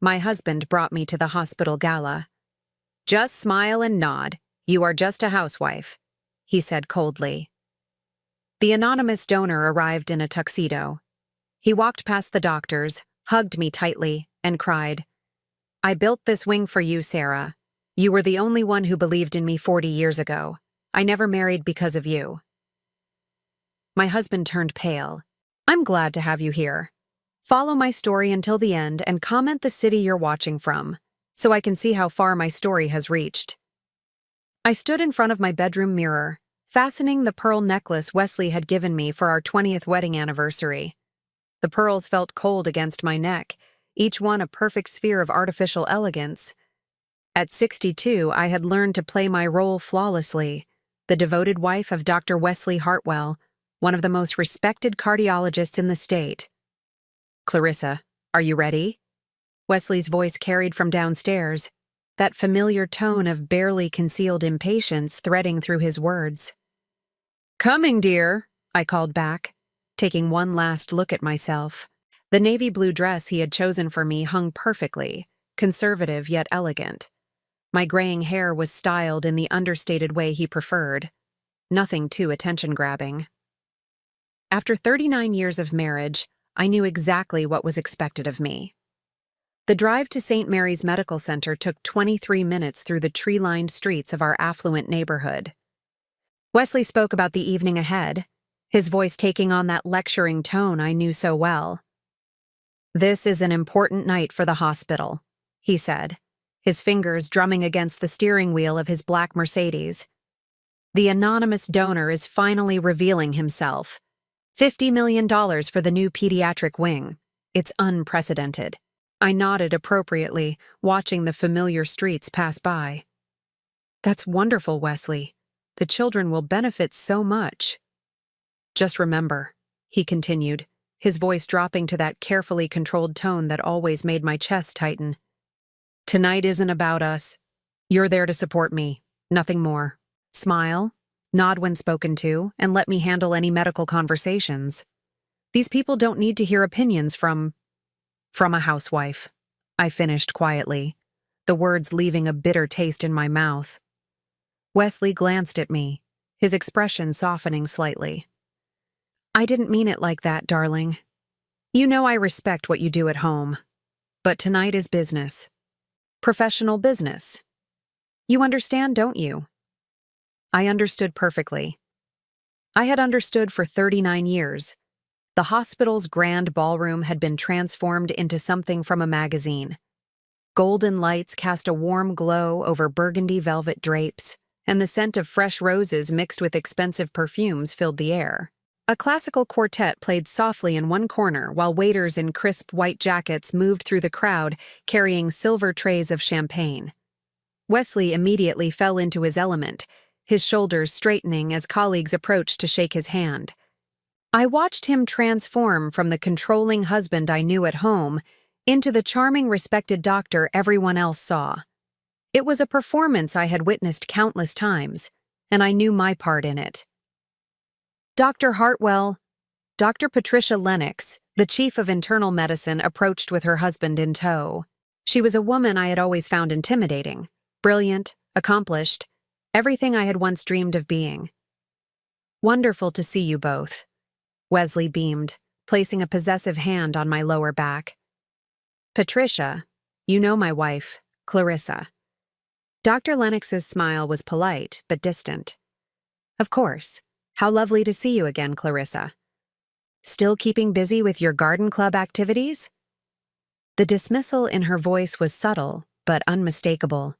My husband brought me to the hospital gala. "Just smile and nod. You are just a housewife," he said coldly. The anonymous donor arrived in a tuxedo. He walked past the doctors, hugged me tightly, and cried, "I built this wing for you, Sarah. You were the only one who believed in me 40 years ago. I never married because of you." My husband turned pale. "I'm glad to have you here. Follow my story until the end and comment the city you're watching from, so I can see how far my story has reached." I stood in front of my bedroom mirror, fastening the pearl necklace Wesley had given me for our 20th wedding anniversary. The pearls felt cold against my neck, each one a perfect sphere of artificial elegance. At 62, I had learned to play my role flawlessly, the devoted wife of Dr. Wesley Hartwell, one of the most respected cardiologists in the state. "Clarissa, are you ready?" Wesley's voice carried from downstairs, that familiar tone of barely concealed impatience threading through his words. "Coming, dear," I called back, taking one last look at myself. The navy blue dress he had chosen for me hung perfectly, conservative yet elegant. My graying hair was styled in the understated way he preferred, nothing too attention-grabbing. After 39 years of marriage, I knew exactly what was expected of me. The drive to St. Mary's Medical Center took 23 minutes through the tree-lined streets of our affluent neighborhood. Wesley spoke about the evening ahead, his voice taking on that lecturing tone I knew so well. "This is an important night for the hospital," he said, his fingers drumming against the steering wheel of his black Mercedes. "The anonymous donor is finally revealing himself. $50 million for the new pediatric wing. It's unprecedented." I nodded appropriately, watching the familiar streets pass by. "That's wonderful, Wesley. The children will benefit so much." "Just remember," he continued, his voice dropping to that carefully controlled tone that always made my chest tighten. "Tonight isn't about us. You're there to support me, nothing more. Smile, nod when spoken to, and let me handle any medical conversations. These people don't need to hear opinions from a housewife," I finished quietly, the words leaving a bitter taste in my mouth. Wesley glanced at me, his expression softening slightly. "I didn't mean it like that, darling. You know I respect what you do at home. But tonight is business. Professional business. You understand, don't you?" I understood perfectly. I had understood for 39 years. The hospital's grand ballroom had been transformed into something from a magazine. Golden lights cast a warm glow over burgundy velvet drapes, and the scent of fresh roses mixed with expensive perfumes filled the air. A classical quartet played softly in one corner while waiters in crisp white jackets moved through the crowd carrying silver trays of champagne. Wesley immediately fell into his element, his shoulders straightening as colleagues approached to shake his hand. I watched him transform from the controlling husband I knew at home into the charming, respected doctor everyone else saw. It was a performance I had witnessed countless times, and I knew my part in it. "Dr. Hartwell," Dr. Patricia Lennox, the chief of internal medicine, approached with her husband in tow. She was a woman I had always found intimidating, brilliant, accomplished, everything I had once dreamed of being. "Wonderful to see you both," Wesley beamed, placing a possessive hand on my lower back. "Patricia, you know my wife, Clarissa." Dr. Lennox's smile was polite but distant. "Of course. How lovely to see you again, Clarissa. Still keeping busy with your garden club activities?" The dismissal in her voice was subtle but unmistakable.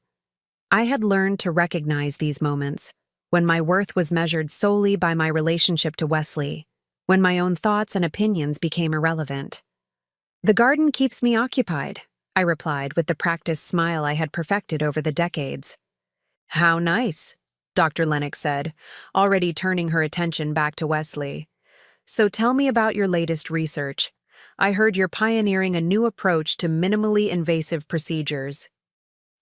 I had learned to recognize these moments, when my worth was measured solely by my relationship to Wesley, when my own thoughts and opinions became irrelevant. "The garden keeps me occupied," I replied with the practiced smile I had perfected over the decades. "How nice," Dr. Lennox said, already turning her attention back to Wesley. "So tell me about your latest research. I heard you're pioneering a new approach to minimally invasive procedures."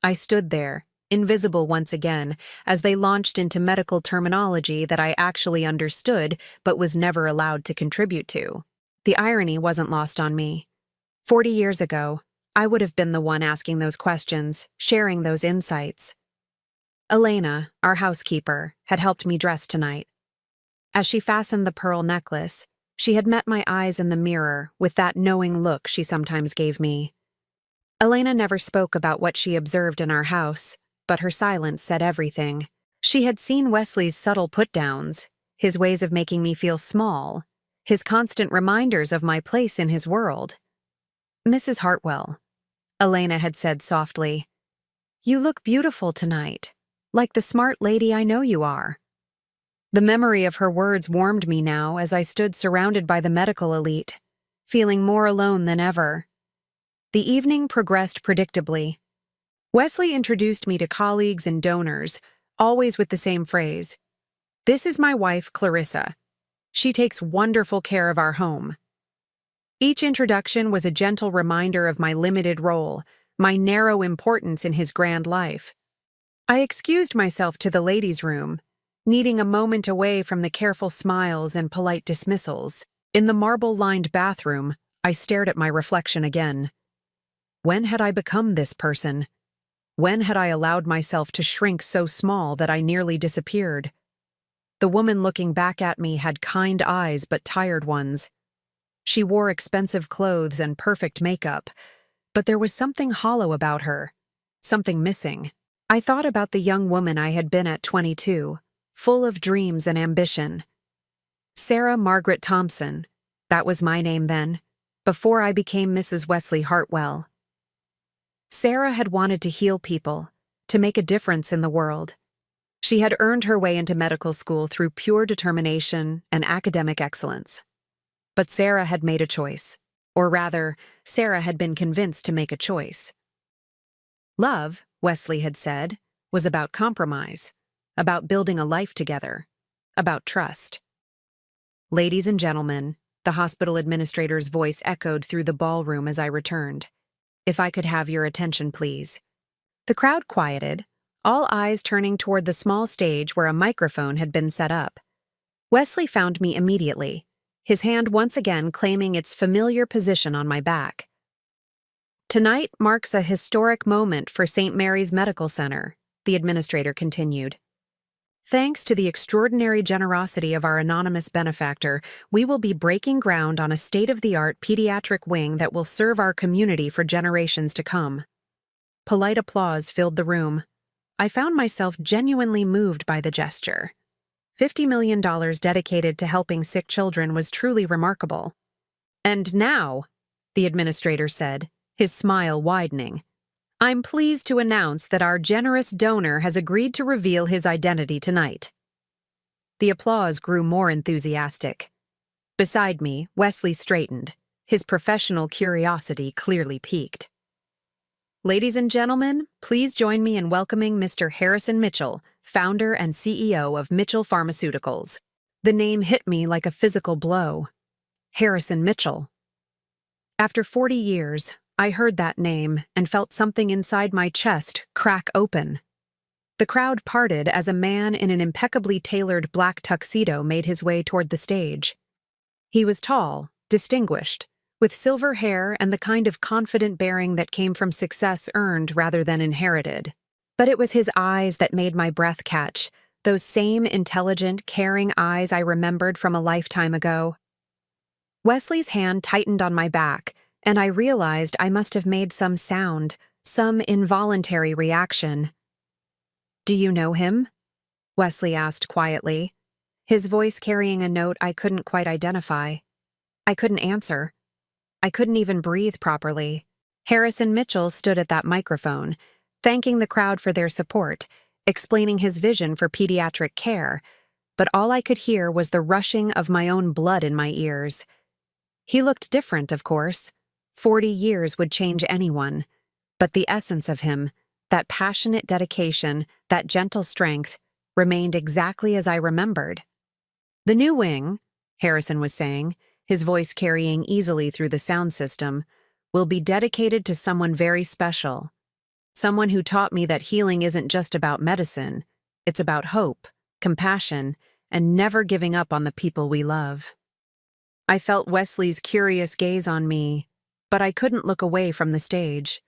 I stood there, invisible once again, as they launched into medical terminology that I actually understood but was never allowed to contribute to. The irony wasn't lost on me. 40 years ago, I would have been the one asking those questions, sharing those insights. Elena, our housekeeper, had helped me dress tonight. As she fastened the pearl necklace, she had met my eyes in the mirror with that knowing look she sometimes gave me. Elena never spoke about what she observed in our house, but her silence said everything. She had seen Wesley's subtle put-downs, his ways of making me feel small, his constant reminders of my place in his world. "Mrs. Hartwell," Elena had said softly, "you look beautiful tonight, like the smart lady I know you are." The memory of her words warmed me now as I stood surrounded by the medical elite, feeling more alone than ever. The evening progressed predictably. Wesley introduced me to colleagues and donors, always with the same phrase, "This is my wife, Clarissa. She takes wonderful care of our home." Each introduction was a gentle reminder of my limited role, my narrow importance in his grand life. I excused myself to the ladies' room, needing a moment away from the careful smiles and polite dismissals. In the marble-lined bathroom, I stared at my reflection again. When had I become this person? When had I allowed myself to shrink so small that I nearly disappeared? The woman looking back at me had kind eyes but tired ones. She wore expensive clothes and perfect makeup, but there was something hollow about her, something missing. I thought about the young woman I had been at 22, full of dreams and ambition. Sarah Margaret Thompson, that was my name then, before I became Mrs. Wesley Hartwell. Sarah had wanted to heal people, to make a difference in the world. She had earned her way into medical school through pure determination and academic excellence. But Sarah had made a choice, or rather, Sarah had been convinced to make a choice. Love, Wesley had said, was about compromise, about building a life together, about trust. "Ladies and gentlemen," the hospital administrator's voice echoed through the ballroom as I returned. "If I could have your attention, please." The crowd quieted, all eyes turning toward the small stage where a microphone had been set up. Wesley found me immediately, his hand once again claiming its familiar position on my back. "Tonight marks a historic moment for St. Mary's Medical Center," the administrator continued. "Thanks to the extraordinary generosity of our anonymous benefactor, we will be breaking ground on a state-of-the-art pediatric wing that will serve our community for generations to come." Polite applause filled the room. I found myself genuinely moved by the gesture. $50 million dedicated to helping sick children was truly remarkable. "And now," the administrator said, his smile widening, "I'm pleased to announce that our generous donor has agreed to reveal his identity tonight." The applause grew more enthusiastic. Beside me, Wesley straightened, his professional curiosity clearly piqued. "Ladies and gentlemen, please join me in welcoming Mr. Harrison Mitchell, founder and CEO of Mitchell Pharmaceuticals." The name hit me like a physical blow. Harrison Mitchell. After 40 years, I heard that name and felt something inside my chest crack open. The crowd parted as a man in an impeccably tailored black tuxedo made his way toward the stage. He was tall, distinguished, with silver hair and the kind of confident bearing that came from success earned rather than inherited. But it was his eyes that made my breath catch, those same intelligent, caring eyes I remembered from a lifetime ago. Wesley's hand tightened on my back, and I realized I must have made some sound, some involuntary reaction. "Do you know him?" Wesley asked quietly, his voice carrying a note I couldn't quite identify. I couldn't answer. I couldn't even breathe properly. Harrison Mitchell stood at that microphone, thanking the crowd for their support, explaining his vision for pediatric care, but all I could hear was the rushing of my own blood in my ears. He looked different, of course. 40 years would change anyone, but the essence of him, that passionate dedication, that gentle strength, remained exactly as I remembered. "The new wing," Harrison was saying, his voice carrying easily through the sound system, "will be dedicated to someone very special. Someone who taught me that healing isn't just about medicine, it's about hope, compassion, and never giving up on the people we love." I felt Wesley's curious gaze on me, but I couldn't look away from the stage.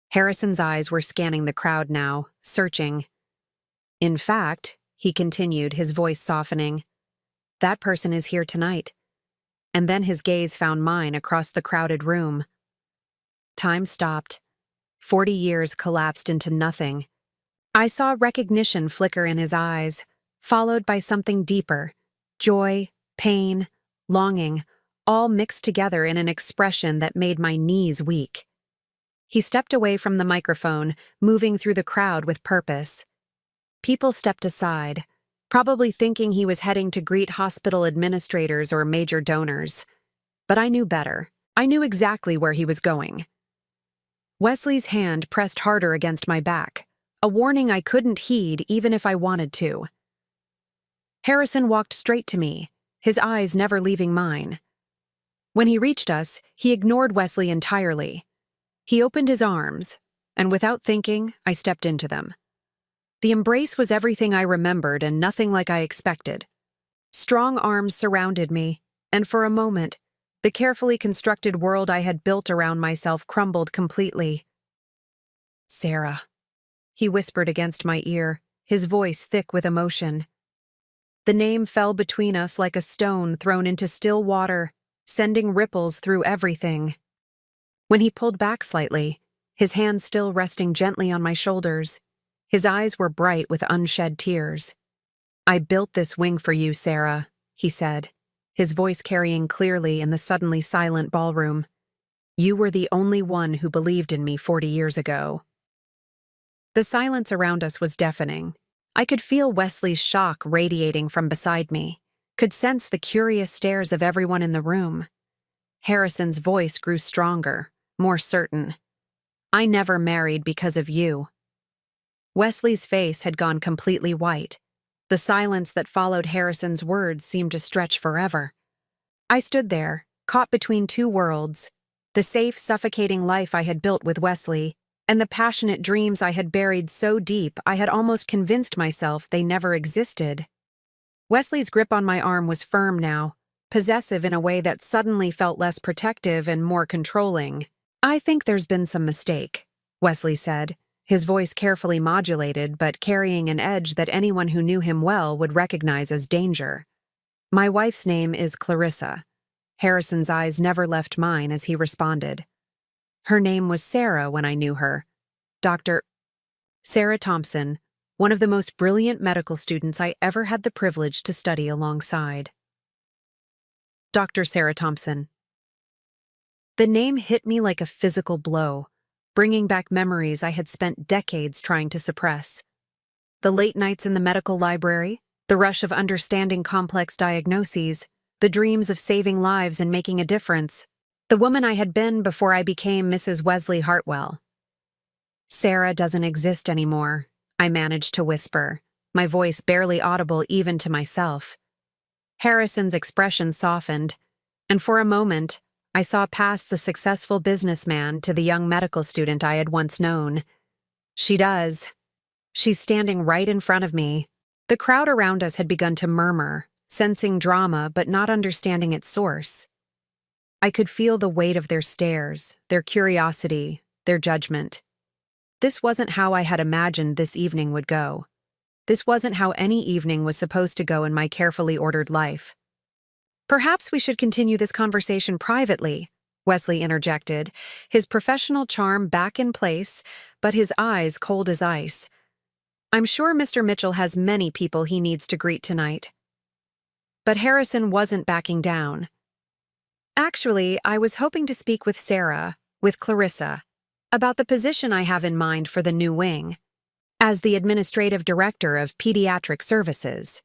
Harrison's eyes were scanning the crowd now, searching. In fact, he continued, his voice softening, that person is here tonight. And then his gaze found mine across the crowded room. Time stopped. 40 years collapsed into nothing. I saw recognition flicker in his eyes, followed by something deeper. Joy, pain, longing, all mixed together in an expression that made my knees weak. He stepped away from the microphone, moving through the crowd with purpose. People stepped aside, probably thinking he was heading to greet hospital administrators or major donors. But I knew better. I knew exactly where he was going. Wesley's hand pressed harder against my back, a warning I couldn't heed even if I wanted to. Harrison walked straight to me, his eyes never leaving mine. When he reached us, he ignored Wesley entirely. He opened his arms, and without thinking, I stepped into them. The embrace was everything I remembered and nothing like I expected. Strong arms surrounded me, and for a moment, the carefully constructed world I had built around myself crumbled completely. "Sarah," he whispered against my ear, his voice thick with emotion. The name fell between us like a stone thrown into still water, sending ripples through everything. When he pulled back slightly, his hand still resting gently on my shoulders, his eyes were bright with unshed tears. "I built this wing for you, Sarah," he said, his voice carrying clearly in the suddenly silent ballroom. "You were the only one who believed in me 40 years ago." The silence around us was deafening. I could feel Wesley's shock radiating from beside me, could sense the curious stares of everyone in the room. Harrison's voice grew stronger, more certain. "I never married because of you." Wesley's face had gone completely white. The silence that followed Harrison's words seemed to stretch forever. I stood there, caught between two worlds, the safe, suffocating life I had built with Wesley, and the passionate dreams I had buried so deep I had almost convinced myself they never existed. Wesley's grip on my arm was firm now, possessive in a way that suddenly felt less protective and more controlling. "I think there's been some mistake," Wesley said, his voice carefully modulated but carrying an edge that anyone who knew him well would recognize as danger. "My wife's name is Clarissa." Harrison's eyes never left mine as he responded. "Her name was Sarah when I knew her. Dr. Sarah Thompson, one of the most brilliant medical students I ever had the privilege to study alongside." Dr. Sarah Thompson. The name hit me like a physical blow, bringing back memories I had spent decades trying to suppress. The late nights in the medical library, the rush of understanding complex diagnoses, the dreams of saving lives and making a difference. The woman I had been before I became Mrs. Wesley Hartwell. "Sarah doesn't exist anymore," I managed to whisper, my voice barely audible even to myself. Harrison's expression softened, and for a moment, I saw past the successful businessman to the young medical student I had once known. "She does. She's standing right in front of me." The crowd around us had begun to murmur, sensing drama but not understanding its source. I could feel the weight of their stares, their curiosity, their judgment. This wasn't how I had imagined this evening would go. This wasn't how any evening was supposed to go in my carefully ordered life. "Perhaps we should continue this conversation privately," Wesley interjected, his professional charm back in place, but his eyes cold as ice. "I'm sure Mr. Mitchell has many people he needs to greet tonight." But Harrison wasn't backing down. "Actually, I was hoping to speak with Sarah, with Clarissa, about the position I have in mind for the new wing, as the administrative director of pediatric services."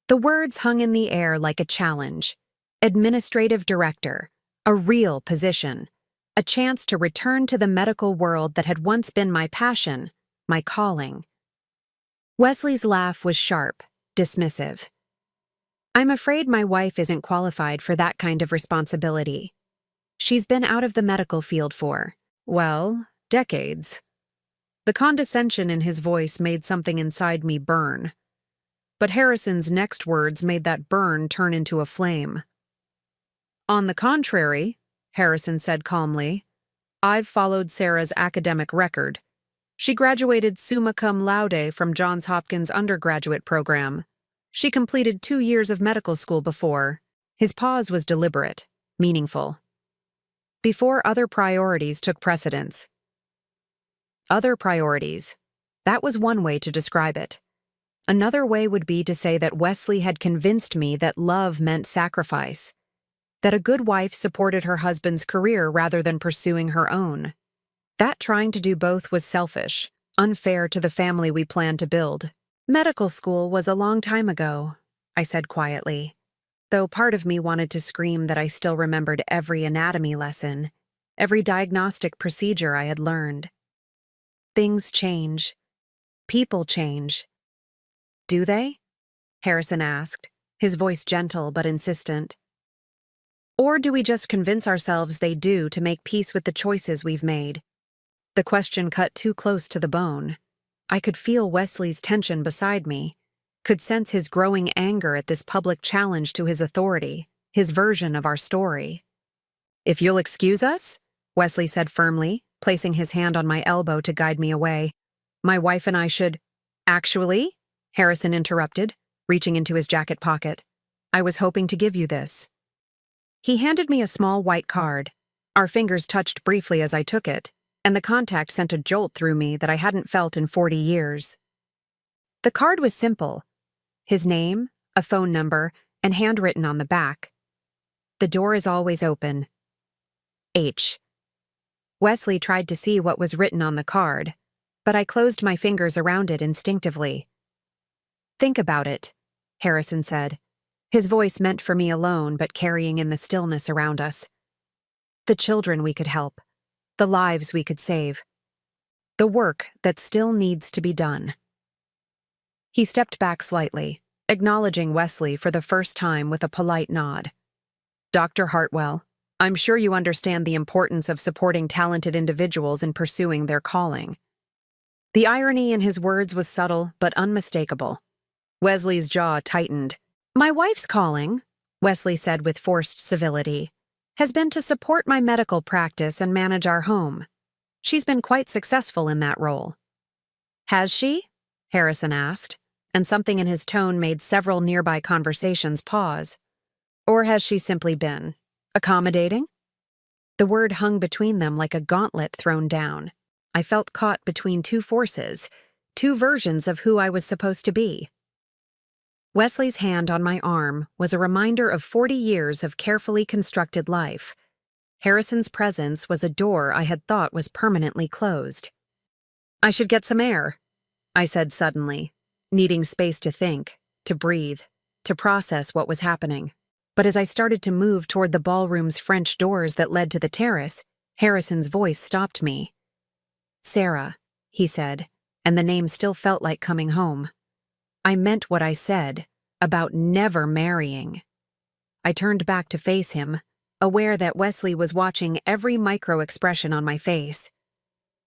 The words hung in the air like a challenge. Administrative director, a real position, a chance to return to the medical world that had once been my passion, my calling. Wesley's laugh was sharp, dismissive. "I'm afraid my wife isn't qualified for that kind of responsibility. She's been out of the medical field for, well, decades." The condescension in his voice made something inside me burn. But Harrison's next words made that burn turn into a flame. "On the contrary," Harrison said calmly. I've followed Sarah's academic record. She graduated summa cum laude from Johns Hopkins undergraduate program. She completed 2 years of medical school before. His pause was deliberate, meaningful. Before other priorities took precedence. Other priorities. That was one way to describe it. Another way would be to say that Wesley had convinced me that love meant sacrifice, that a good wife supported her husband's career rather than pursuing her own. That trying to do both was selfish, unfair to the family we planned to build. Medical school was a long time ago, I said quietly, though part of me wanted to scream that I still remembered every anatomy lesson, every diagnostic procedure I had learned. Things change. People change. Do they? Harrison asked, his voice gentle but insistent. Or do we just convince ourselves they do to make peace with the choices we've made? The question cut too close to the bone. I could feel Wesley's tension beside me, could sense his growing anger at this public challenge to his authority, his version of our story. If you'll excuse us, Wesley said firmly, placing his hand on my elbow to guide me away. My wife and I should— Actually, Harrison interrupted, reaching into his jacket pocket. I was hoping to give you this. He handed me a small white card. Our fingers touched briefly as I took it, and the contact sent a jolt through me that I hadn't felt in 40 years. The card was simple. His name, a phone number, and handwritten on the back. The door is always open. H. Wesley tried to see what was written on the card, but I closed my fingers around it instinctively. Think about it, Harrison said, his voice meant for me alone but carrying in the stillness around us. The children we could help, the lives we could save, the work that still needs to be done. He stepped back slightly, acknowledging Wesley for the first time with a polite nod. Dr. Hartwell, I'm sure you understand the importance of supporting talented individuals in pursuing their calling. The irony in his words was subtle but unmistakable. Wesley's jaw tightened. My wife's calling, Wesley said with forced civility, has been to support my medical practice and manage our home. She's been quite successful in that role. Has she? Harrison asked, and something in his tone made several nearby conversations pause. Or has she simply been accommodating? The word hung between them like a gauntlet thrown down. I felt caught between two forces, two versions of who I was supposed to be. Wesley's hand on my arm was a reminder of 40 years of carefully constructed life. Harrison's presence was a door I had thought was permanently closed. I should get some air, I said suddenly, needing space to think, to breathe, to process what was happening. But as I started to move toward the ballroom's French doors that led to the terrace, Harrison's voice stopped me. Sarah, he said, and the name still felt like coming home. I meant what I said, about never marrying. I turned back to face him, aware that Wesley was watching every micro-expression on my face.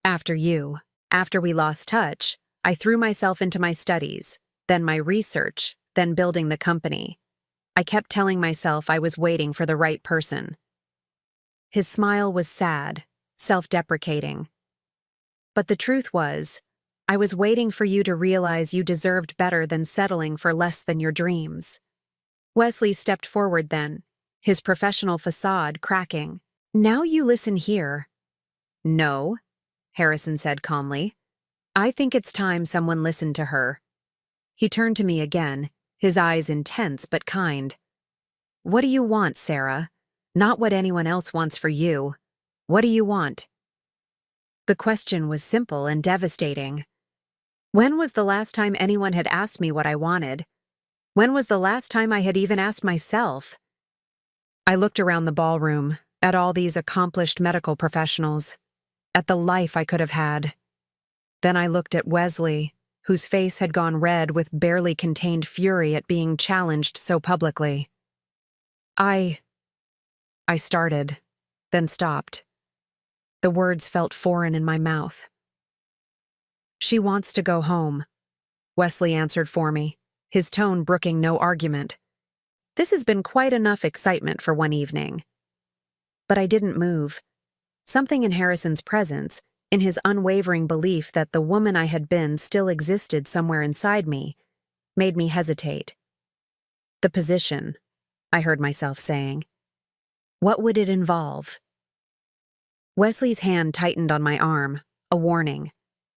After we lost touch, I threw myself into my studies, then my research, then building the company. I kept telling myself I was waiting for the right person. His smile was sad, self-deprecating. But the truth was, I was waiting for you to realize you deserved better than settling for less than your dreams. Wesley stepped forward then, his professional facade cracking. Now you listen here. No, Harrison said calmly. I think it's time someone listened to her. He turned to me again, his eyes intense but kind. What do you want, Sarah? Not what anyone else wants for you. What do you want? The question was simple and devastating. When was the last time anyone had asked me what I wanted? When was the last time I had even asked myself? I looked around the ballroom, at all these accomplished medical professionals, at the life I could have had. Then I looked at Wesley, whose face had gone red with barely contained fury at being challenged so publicly. I started, then stopped. The words felt foreign in my mouth. She wants to go home, Wesley answered for me, his tone brooking no argument. This has been quite enough excitement for one evening. but I didn't move. Something in Harrison's presence, in his unwavering belief that the woman I had been still existed somewhere inside me, made me hesitate. The position, I heard myself saying. What would it involve? Wesley's hand tightened on my arm, a warning,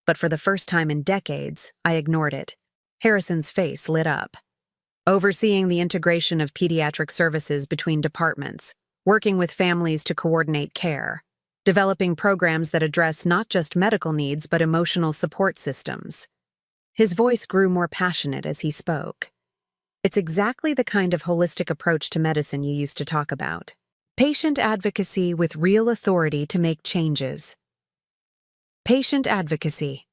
but for the first time in decades, I ignored it. Harrison's face lit up. Overseeing the integration of pediatric services between departments, working with families to coordinate care, developing programs that address not just medical needs but emotional support systems. His voice grew more passionate as he spoke. It's exactly the kind of holistic approach to medicine you used to talk about. Patient advocacy with real authority to make changes. Patient advocacy.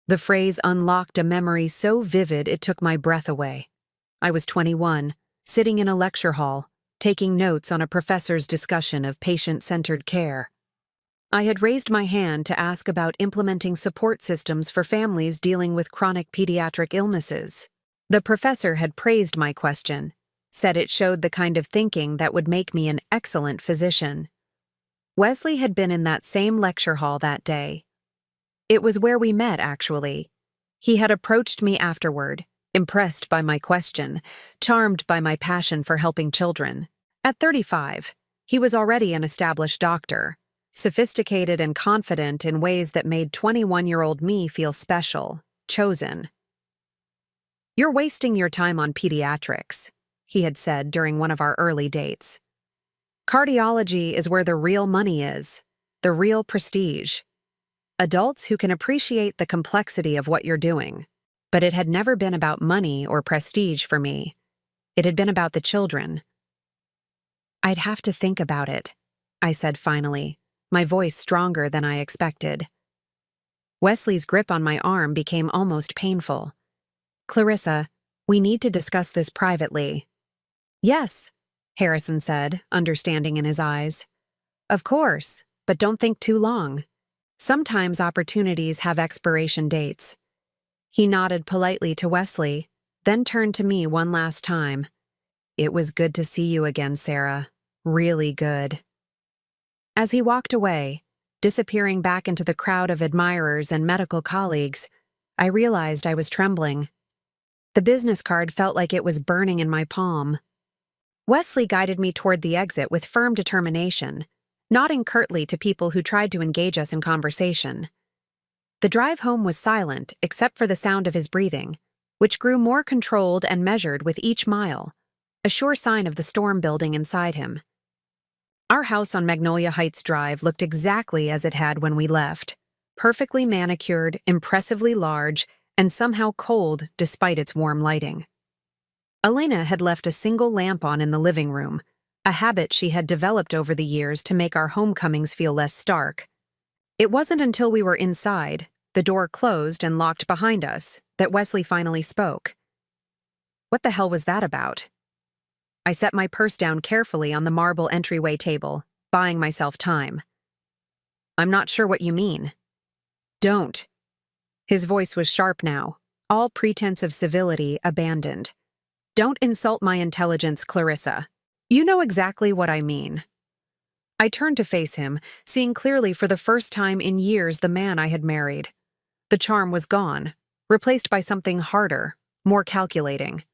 The phrase unlocked a memory so vivid it took my breath away. I was 21, sitting in a lecture hall, taking notes on a professor's discussion of patient-centered care. I had raised my hand to ask about implementing support systems for families dealing with chronic pediatric illnesses. The professor had praised my question, said it showed the kind of thinking that would make me an excellent physician. Wesley had been in that same lecture hall that day. It was where we met, actually. He had approached me afterward, impressed by my question, charmed by my passion for helping children. At 35, he was already an established doctor, sophisticated and confident in ways that made 21-year-old me feel special, chosen. "You're wasting your time on pediatrics," he had said during one of our early dates. "Cardiology is where the real money is, the real prestige. Adults who can appreciate the complexity of what you're doing." But it had never been about money or prestige for me. It had been about the children. "I'd have to think about it," I said finally, my voice stronger than I expected. Wesley's grip on my arm became almost painful. "Clarissa, we need to discuss this privately." "Yes," Harrison said, understanding in his eyes. "Of course, but don't think too long. Sometimes opportunities have expiration dates." He nodded politely to Wesley, then turned to me one last time. "It was good to see you again, Sarah. Really good." As he walked away, disappearing back into the crowd of admirers and medical colleagues, I realized I was trembling. The business card felt like it was burning in my palm. Wesley guided me toward the exit with firm determination, nodding curtly to people who tried to engage us in conversation. The drive home was silent except for the sound of his breathing, which grew more controlled and measured with each mile, a sure sign of the storm building inside him. Our house on Magnolia Heights Drive looked exactly as it had when we left, perfectly manicured, impressively large, and somehow cold despite its warm lighting. Elena had left a single lamp on in the living room, a habit she had developed over the years to make our homecomings feel less stark. It wasn't until we were inside, the door closed and locked behind us, that Wesley finally spoke. "What the hell was that about?" I set my purse down carefully on the marble entryway table, buying myself time. "I'm not sure what you mean." "Don't." His voice was sharp now, all pretense of civility abandoned. "Don't insult my intelligence, Clarissa. You know exactly what I mean." I turned to face him, seeing clearly for the first time in years the man I had married. The charm was gone, replaced by something harder, more calculating.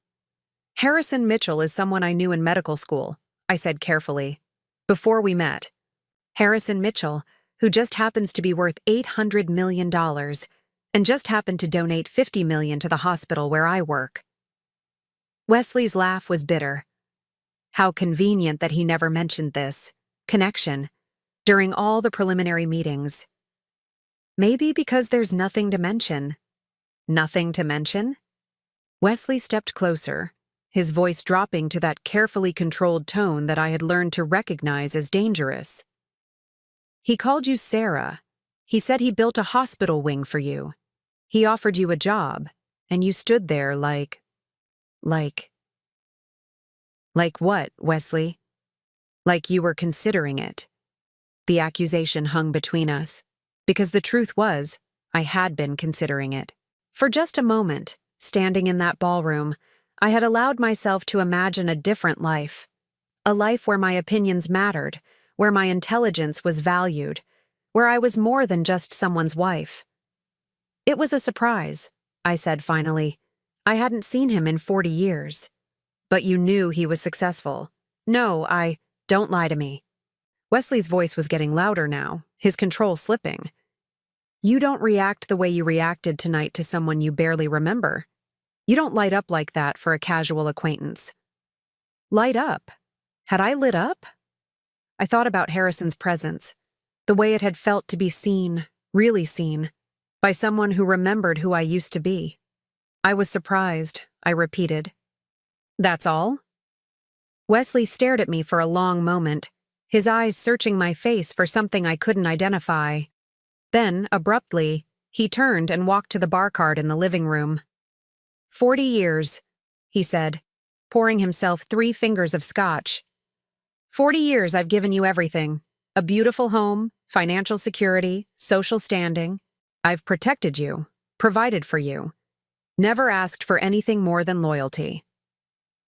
"Harrison Mitchell is someone I knew in medical school," I said carefully, "before we met. Harrison Mitchell, who just happens to be worth $800 million and just happened to donate $50 million to the hospital where I work." Wesley's laugh was bitter. How convenient that he never mentioned this connection during all the preliminary meetings. Maybe because there's nothing to mention. Nothing to mention? Wesley stepped closer, his voice dropping to that carefully controlled tone that I had learned to recognize as dangerous. "He called you Sarah. He said he built a hospital wing for you. He offered you a job, and you stood there like what, Wesley? Like you were considering it." The accusation hung between us, because the truth was, I had been considering it. For just a moment, standing in that ballroom, I had allowed myself to imagine a different life. A life where my opinions mattered, where my intelligence was valued, where I was more than just someone's wife. It was a surprise, I said finally. I hadn't seen him in 40 years. But you knew he was successful. No, don't lie to me. Wesley's voice was getting louder now, his control slipping. You don't react the way you reacted tonight to someone you barely remember. You don't light up like that for a casual acquaintance. Light up? Had I lit up? I thought about Harrison's presence, the way it had felt to be seen, really seen, by someone who remembered who I used to be. I was surprised, I repeated. That's all? Wesley stared at me for a long moment, his eyes searching my face for something I couldn't identify. Then, abruptly, he turned and walked to the bar cart in the living room. 40 years, he said, pouring himself 3 fingers of scotch. 40 years I've given you everything. A beautiful home, financial security, social standing. I've protected you, provided for you. Never asked for anything more than loyalty.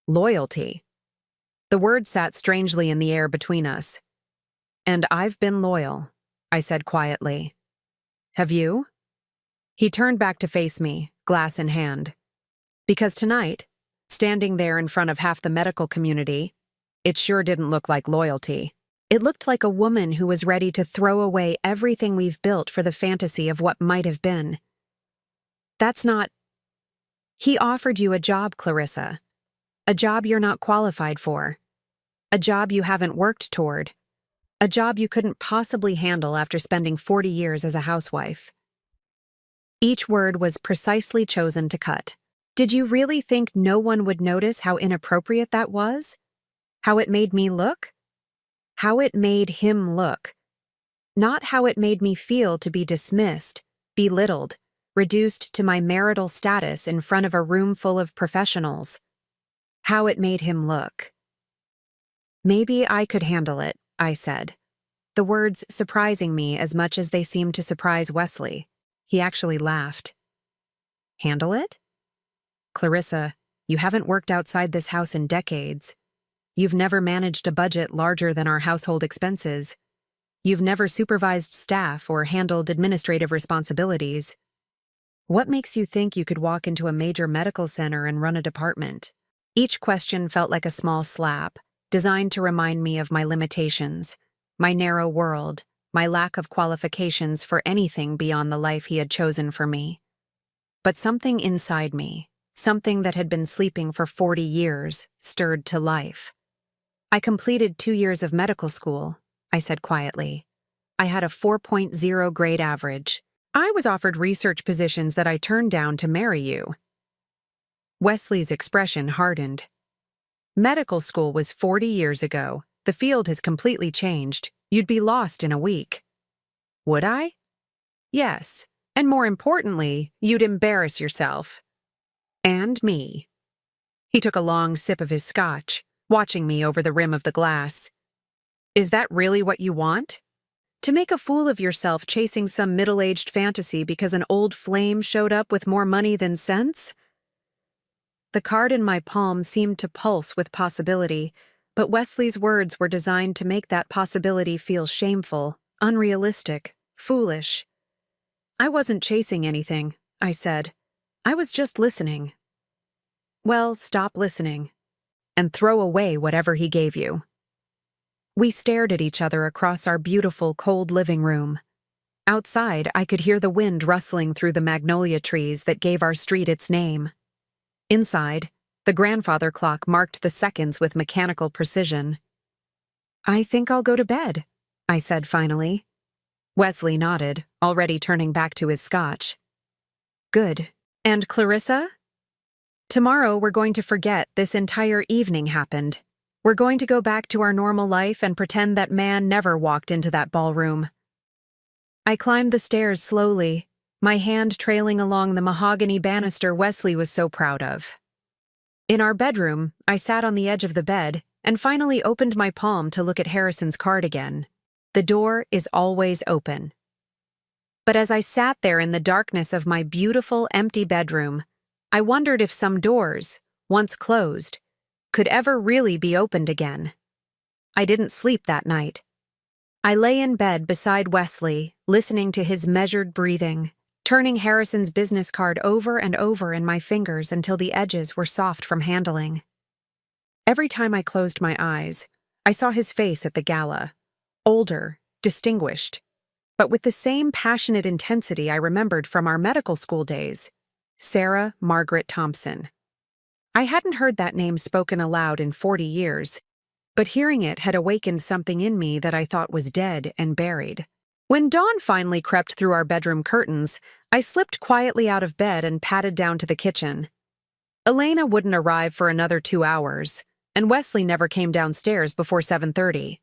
Loyalty. The word sat strangely in the air between us. And I've been loyal, I said quietly. Have you? He turned back to face me, glass in hand. Because tonight, standing there in front of half the medical community, it sure didn't look like loyalty. It looked like a woman who was ready to throw away everything we've built for the fantasy of what might have been. That's not... He offered you a job, Clarissa. A job you're not qualified for. A job you haven't worked toward. A job you couldn't possibly handle after spending 40 years as a housewife. Each word was precisely chosen to cut. Did you really think no one would notice how inappropriate that was? How it made me look? How it made him look. Not how it made me feel to be dismissed, belittled, reduced to my marital status in front of a room full of professionals. How it made him look. Maybe I could handle it, I said. The words surprising me as much as they seemed to surprise Wesley. He actually laughed. Handle it? Clarissa, you haven't worked outside this house in decades. You've never managed a budget larger than our household expenses. You've never supervised staff or handled administrative responsibilities. What makes you think you could walk into a major medical center and run a department? Each question felt like a small slap, designed to remind me of my limitations, my narrow world, my lack of qualifications for anything beyond the life he had chosen for me. But something inside me, something that had been sleeping for 40 years, stirred to life. I completed 2 years of medical school, I said quietly. I had a 4.0 grade average. I was offered research positions that I turned down to marry you. Wesley's expression hardened. Medical school was 40 years ago. The field has completely changed. You'd be lost in a week. Would I? Yes. And more importantly, you'd embarrass yourself. And me. He took a long sip of his scotch, watching me over the rim of the glass. Is that really what you want? To make a fool of yourself chasing some middle-aged fantasy because an old flame showed up with more money than sense? The card in my palm seemed to pulse with possibility, but Wesley's words were designed to make that possibility feel shameful, unrealistic, foolish. I wasn't chasing anything, I said. I was just listening. Well, stop listening. And throw away whatever he gave you. We stared at each other across our beautiful, cold living room. Outside, I could hear the wind rustling through the magnolia trees that gave our street its name. Inside, the grandfather clock marked the seconds with mechanical precision. I think I'll go to bed, I said finally. Wesley nodded, already turning back to his scotch. Good. And Clarissa? Tomorrow we're going to forget this entire evening happened. We're going to go back to our normal life and pretend that man never walked into that ballroom. I climbed the stairs slowly, my hand trailing along the mahogany banister Wesley was so proud of. In our bedroom, I sat on the edge of the bed and finally opened my palm to look at Harrison's card again. The door is always open. But as I sat there in the darkness of my beautiful, empty bedroom, I wondered if some doors, once closed, could ever really be opened again. I didn't sleep that night. I lay in bed beside Wesley, listening to his measured breathing, turning Harrison's business card over and over in my fingers until the edges were soft from handling. Every time I closed my eyes, I saw his face at the gala, older, distinguished, but with the same passionate intensity I remembered from our medical school days. Sarah Margaret Thompson. I hadn't heard that name spoken aloud in 40 years, but hearing it had awakened something in me that I thought was dead and buried. When dawn finally crept through our bedroom curtains, I slipped quietly out of bed and padded down to the kitchen. Elena wouldn't arrive for another 2 hours, and Wesley never came downstairs before 7:30.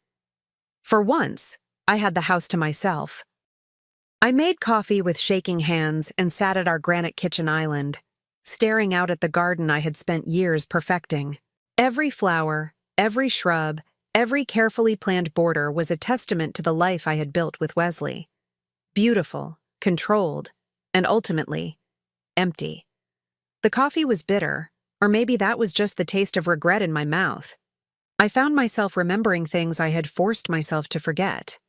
For once, I had the house to myself. I made coffee with shaking hands and sat at our granite kitchen island, staring out at the garden I had spent years perfecting. Every flower, every shrub, every carefully planned border was a testament to the life I had built with Wesley. Beautiful, controlled, and ultimately, empty. The coffee was bitter, or maybe that was just the taste of regret in my mouth. I found myself remembering things I had forced myself to forget.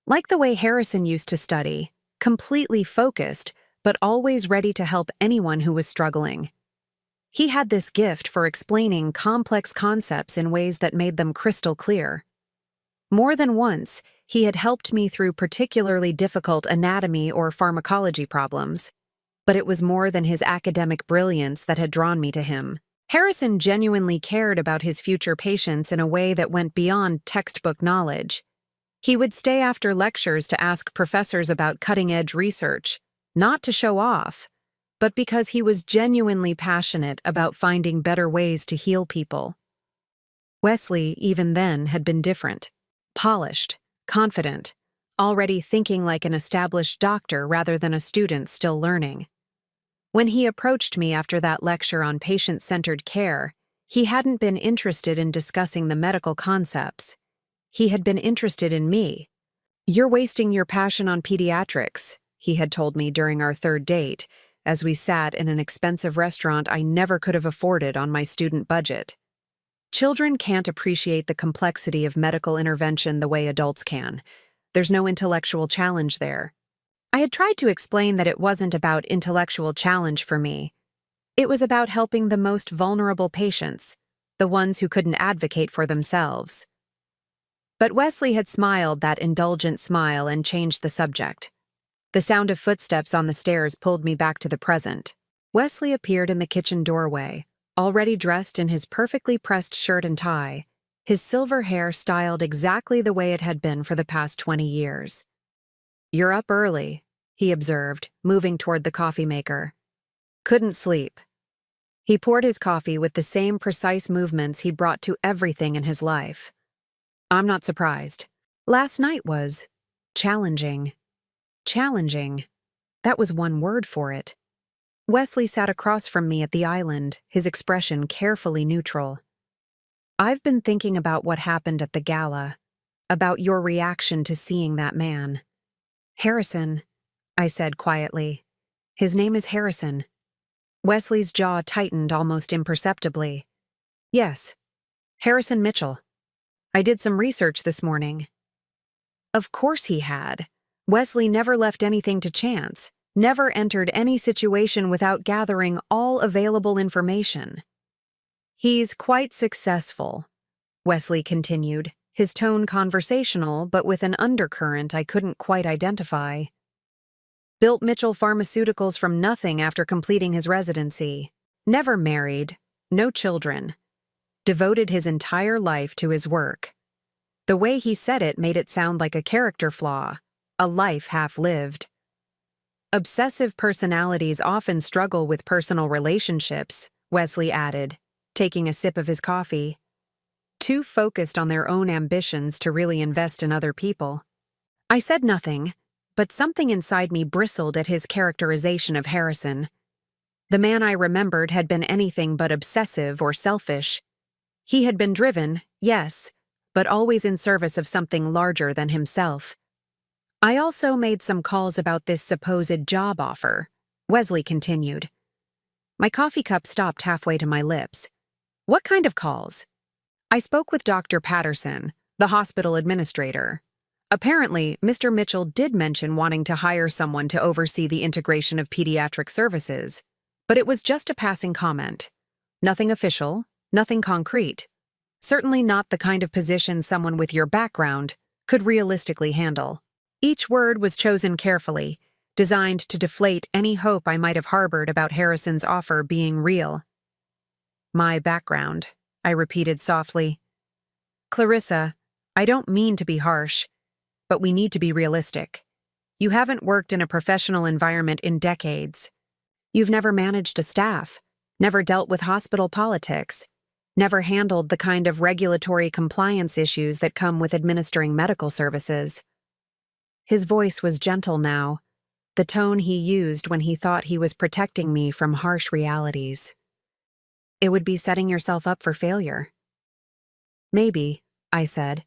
Like the way Harrison used to study, completely focused, but always ready to help anyone who was struggling. He had this gift for explaining complex concepts in ways that made them crystal clear. More than once, he had helped me through particularly difficult anatomy or pharmacology problems, but it was more than his academic brilliance that had drawn me to him. Harrison genuinely cared about his future patients in a way that went beyond textbook knowledge. He would stay after lectures to ask professors about cutting-edge research, not to show off, but because he was genuinely passionate about finding better ways to heal people. Wesley, even then, had been different. Polished, confident, already thinking like an established doctor rather than a student still learning. When he approached me after that lecture on patient-centered care, he hadn't been interested in discussing the medical concepts. He had been interested in me. "You're wasting your passion on pediatrics," he had told me during our third date, as we sat in an expensive restaurant I never could have afforded on my student budget. Children can't appreciate the complexity of medical intervention the way adults can. There's no intellectual challenge there. I had tried to explain that it wasn't about intellectual challenge for me. It was about helping the most vulnerable patients, the ones who couldn't advocate for themselves. But Wesley had smiled that indulgent smile and changed the subject. The sound of footsteps on the stairs pulled me back to the present. Wesley appeared in the kitchen doorway, already dressed in his perfectly pressed shirt and tie, his silver hair styled exactly the way it had been for the past 20 years. "You're up early," he observed, moving toward the coffee maker. "Couldn't sleep." He poured his coffee with the same precise movements he brought to everything in his life. "I'm not surprised. Last night was challenging." Challenging. That was one word for it. Wesley sat across from me at the island, his expression carefully neutral. "I've been thinking about what happened at the gala, about your reaction to seeing that man." "Harrison," I said quietly. "His name is Harrison." Wesley's jaw tightened almost imperceptibly. "Yes, Harrison Mitchell. I did some research this morning." Of course he had. Wesley never left anything to chance, never entered any situation without gathering all available information. "He's quite successful," Wesley continued, his tone conversational but with an undercurrent I couldn't quite identify. "Built Mitchell Pharmaceuticals from nothing after completing his residency. Never married, no children. Devoted his entire life to his work." The way he said it made it sound like a character flaw, a life half-lived. "Obsessive personalities often struggle with personal relationships," Wesley added, taking a sip of his coffee. "Too focused on their own ambitions to really invest in other people." I said nothing, but something inside me bristled at his characterization of Harrison. The man I remembered had been anything but obsessive or selfish. He had been driven, yes, but always in service of something larger than himself. "I also made some calls about this supposed job offer," Wesley continued. My coffee cup stopped halfway to my lips. "What kind of calls?" "I spoke with Dr. Patterson, the hospital administrator. Apparently, Mr. Mitchell did mention wanting to hire someone to oversee the integration of pediatric services, but it was just a passing comment. Nothing official, nothing concrete. Certainly not the kind of position someone with your background could realistically handle. Each word was chosen carefully, designed to deflate any hope I might have harbored about Harrison's offer being real. My background, I repeated softly. Clarissa, I don't mean to be harsh, but we need to be realistic. You haven't worked in a professional environment in decades. You've never managed a staff, never dealt with hospital politics, never handled the kind of regulatory compliance issues that come with administering medical services. His voice was gentle now, the tone he used when he thought he was protecting me from harsh realities. It would be setting yourself up for failure. Maybe, I said,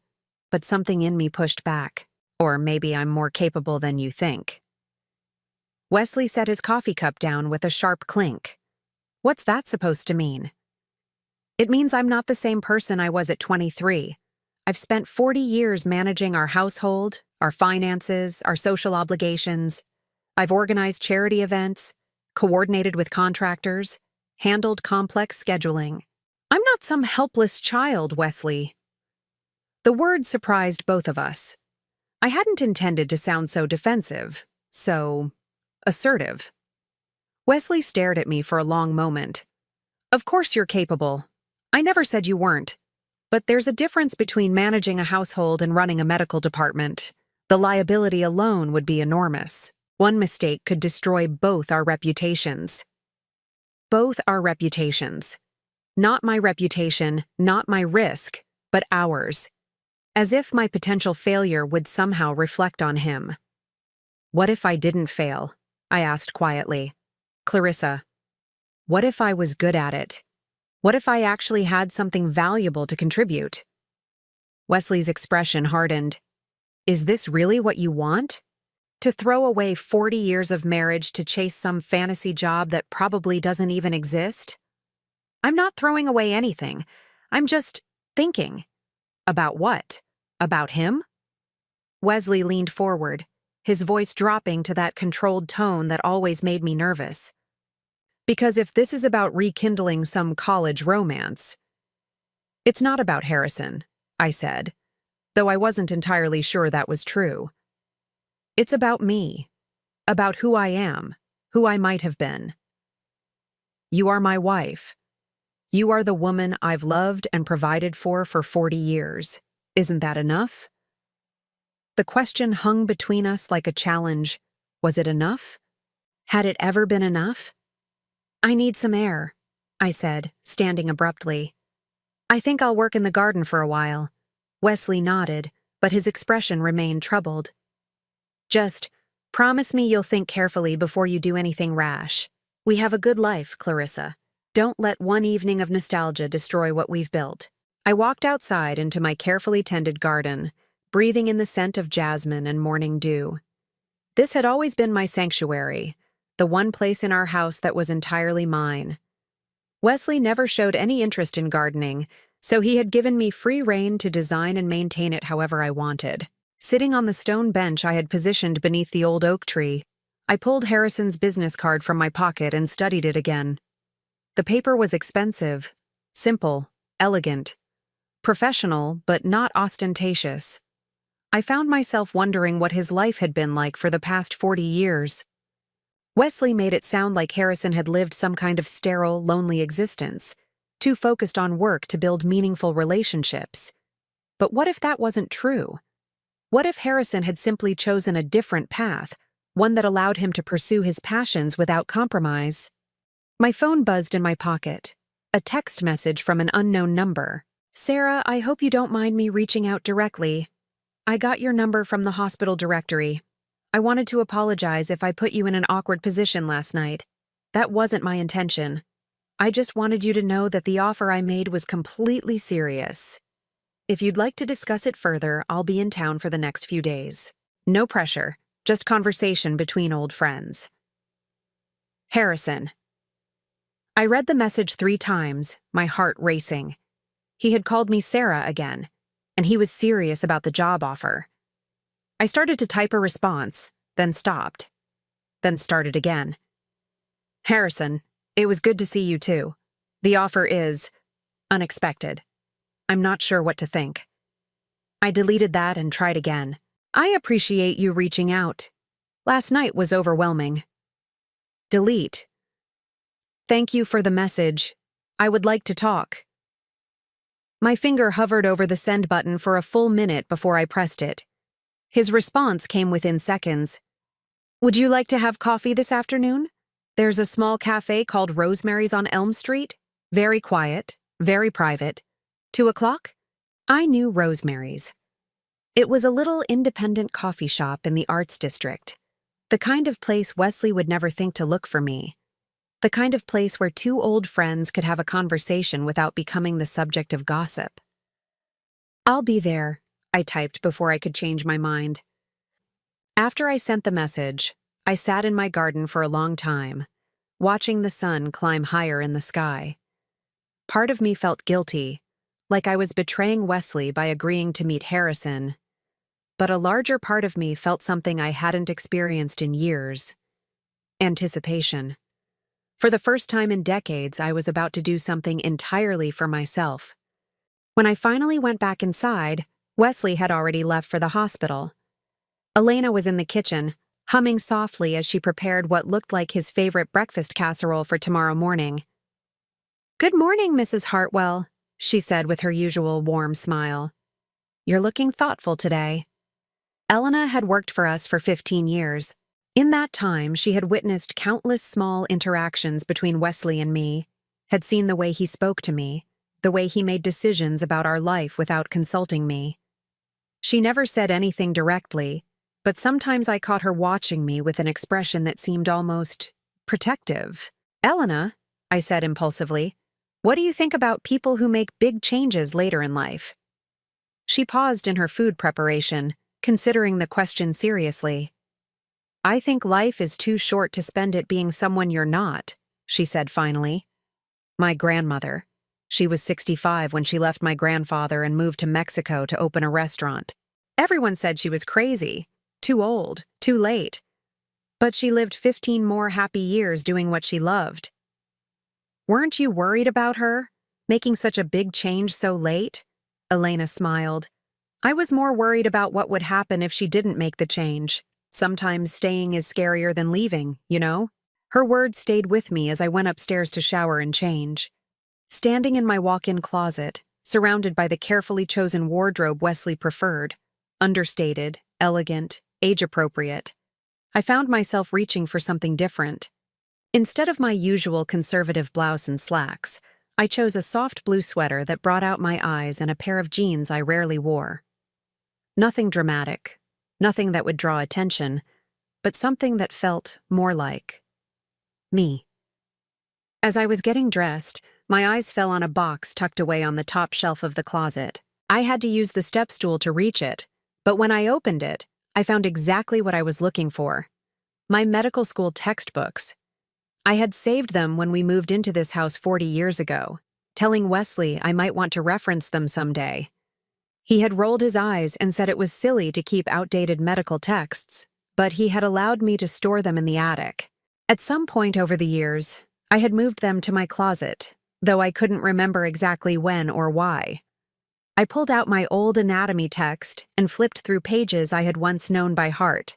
but something in me pushed back. Or maybe I'm more capable than you think. Wesley set his coffee cup down with a sharp clink. What's that supposed to mean? It means I'm not the same person I was at 23. I've spent 40 years managing our household, our finances, our social obligations. I've organized charity events, coordinated with contractors, handled complex scheduling. I'm not some helpless child, Wesley. The word surprised both of us. I hadn't intended to sound so defensive, so assertive. Wesley stared at me for a long moment. Of course you're capable. I never said you weren't. But there's a difference between managing a household and running a medical department. The liability alone would be enormous. One mistake could destroy both our reputations. Both our reputations. Not my reputation, not my risk, but ours. As if my potential failure would somehow reflect on him. What if I didn't fail? I asked quietly. Clarissa, what if I was good at it? What if I actually had something valuable to contribute? Wesley's expression hardened. Is this really what you want? To throw away 40 years of marriage to chase some fantasy job that probably doesn't even exist? I'm not throwing away anything. I'm just thinking. About what? About him? Wesley leaned forward, his voice dropping to that controlled tone that always made me nervous. Because if this is about rekindling some college romance, it's not about Harrison, I said, though I wasn't entirely sure that was true. It's about me, about who I am, who I might have been. You are my wife. You are the woman I've loved and provided for 40 years. Isn't that enough? The question hung between us like a challenge. Was it enough? Had it ever been enough? I need some air, I said, standing abruptly. I think I'll work in the garden for a while. Wesley nodded, but his expression remained troubled. Just promise me you'll think carefully before you do anything rash. We have a good life, Clarissa. Don't let one evening of nostalgia destroy what we've built. I walked outside into my carefully tended garden, breathing in the scent of jasmine and morning dew. This had always been my sanctuary, the one place in our house that was entirely mine. Wesley never showed any interest in gardening, so he had given me free rein to design and maintain it however I wanted. Sitting on the stone bench I had positioned beneath the old oak tree, I pulled Harrison's business card from my pocket and studied it again. The paper was expensive, simple, elegant, professional, but not ostentatious. I found myself wondering what his life had been like for the past 40 years. Wesley made it sound like Harrison had lived some kind of sterile, lonely existence, too focused on work to build meaningful relationships. But what if that wasn't true? What if Harrison had simply chosen a different path, one that allowed him to pursue his passions without compromise? My phone buzzed in my pocket, a text message from an unknown number. Sarah, I hope you don't mind me reaching out directly. I got your number from the hospital directory. I wanted to apologize if I put you in an awkward position last night. That wasn't my intention. I just wanted you to know that the offer I made was completely serious. If you'd like to discuss it further, I'll be in town for the next few days. No pressure, just conversation between old friends. Harrison. I read the message 3 times, my heart racing. He had called me Sarah again, and he was serious about the job offer. I started to type a response, then stopped, then started again. Harrison, it was good to see you too. The offer is unexpected. I'm not sure what to think. I deleted that and tried again. I appreciate you reaching out. Last night was overwhelming. Delete. Thank you for the message. I would like to talk. My finger hovered over the send button for a full minute before I pressed it. His response came within seconds. Would you like to have coffee this afternoon? There's a small cafe called Rosemary's on Elm Street. Very quiet, very private. 2 o'clock? I knew Rosemary's. It was a little independent coffee shop in the Arts District. The kind of place Wesley would never think to look for me. The kind of place where two old friends could have a conversation without becoming the subject of gossip. I'll be there, I typed before I could change my mind. After I sent the message, I sat in my garden for a long time, watching the sun climb higher in the sky. Part of me felt guilty, like I was betraying Wesley by agreeing to meet Harrison, but a larger part of me felt something I hadn't experienced in years: anticipation. For the first time in decades, I was about to do something entirely for myself. When I finally went back inside, Wesley had already left for the hospital. Elena was in the kitchen, humming softly as she prepared what looked like his favorite breakfast casserole for tomorrow morning. "Good morning, Mrs. Hartwell," she said with her usual warm smile. "You're looking thoughtful today." Elena had worked for us for 15 years. In that time, she had witnessed countless small interactions between Wesley and me, had seen the way he spoke to me, the way he made decisions about our life without consulting me. She never said anything directly, but sometimes I caught her watching me with an expression that seemed almost protective. "Elena," I said impulsively, "what do you think about people who make big changes later in life?" She paused in her food preparation, considering the question seriously. "I think life is too short to spend it being someone you're not," she said finally. My grandmother. She was 65 when she left my grandfather and moved to Mexico to open a restaurant. Everyone said she was crazy, too old, too late. But she lived 15 more happy years doing what she loved. "Weren't you worried about her, making such a big change so late?" Elena smiled. "I was more worried about what would happen if she didn't make the change. Sometimes staying is scarier than leaving, you know?" Her words stayed with me as I went upstairs to shower and change. Standing in my walk-in closet, surrounded by the carefully chosen wardrobe Wesley preferred, understated, elegant, age-appropriate, I found myself reaching for something different. Instead of my usual conservative blouse and slacks, I chose a soft blue sweater that brought out my eyes and a pair of jeans I rarely wore. Nothing dramatic, nothing that would draw attention, but something that felt more like me. As I was getting dressed, my eyes fell on a box tucked away on the top shelf of the closet. I had to use the step stool to reach it, but when I opened it, I found exactly what I was looking for: my medical school textbooks. I had saved them when we moved into this house 40 years ago, telling Wesley I might want to reference them someday. He had rolled his eyes and said it was silly to keep outdated medical texts, but he had allowed me to store them in the attic. At some point over the years, I had moved them to my closet, though I couldn't remember exactly when or why. I pulled out my old anatomy text and flipped through pages I had once known by heart.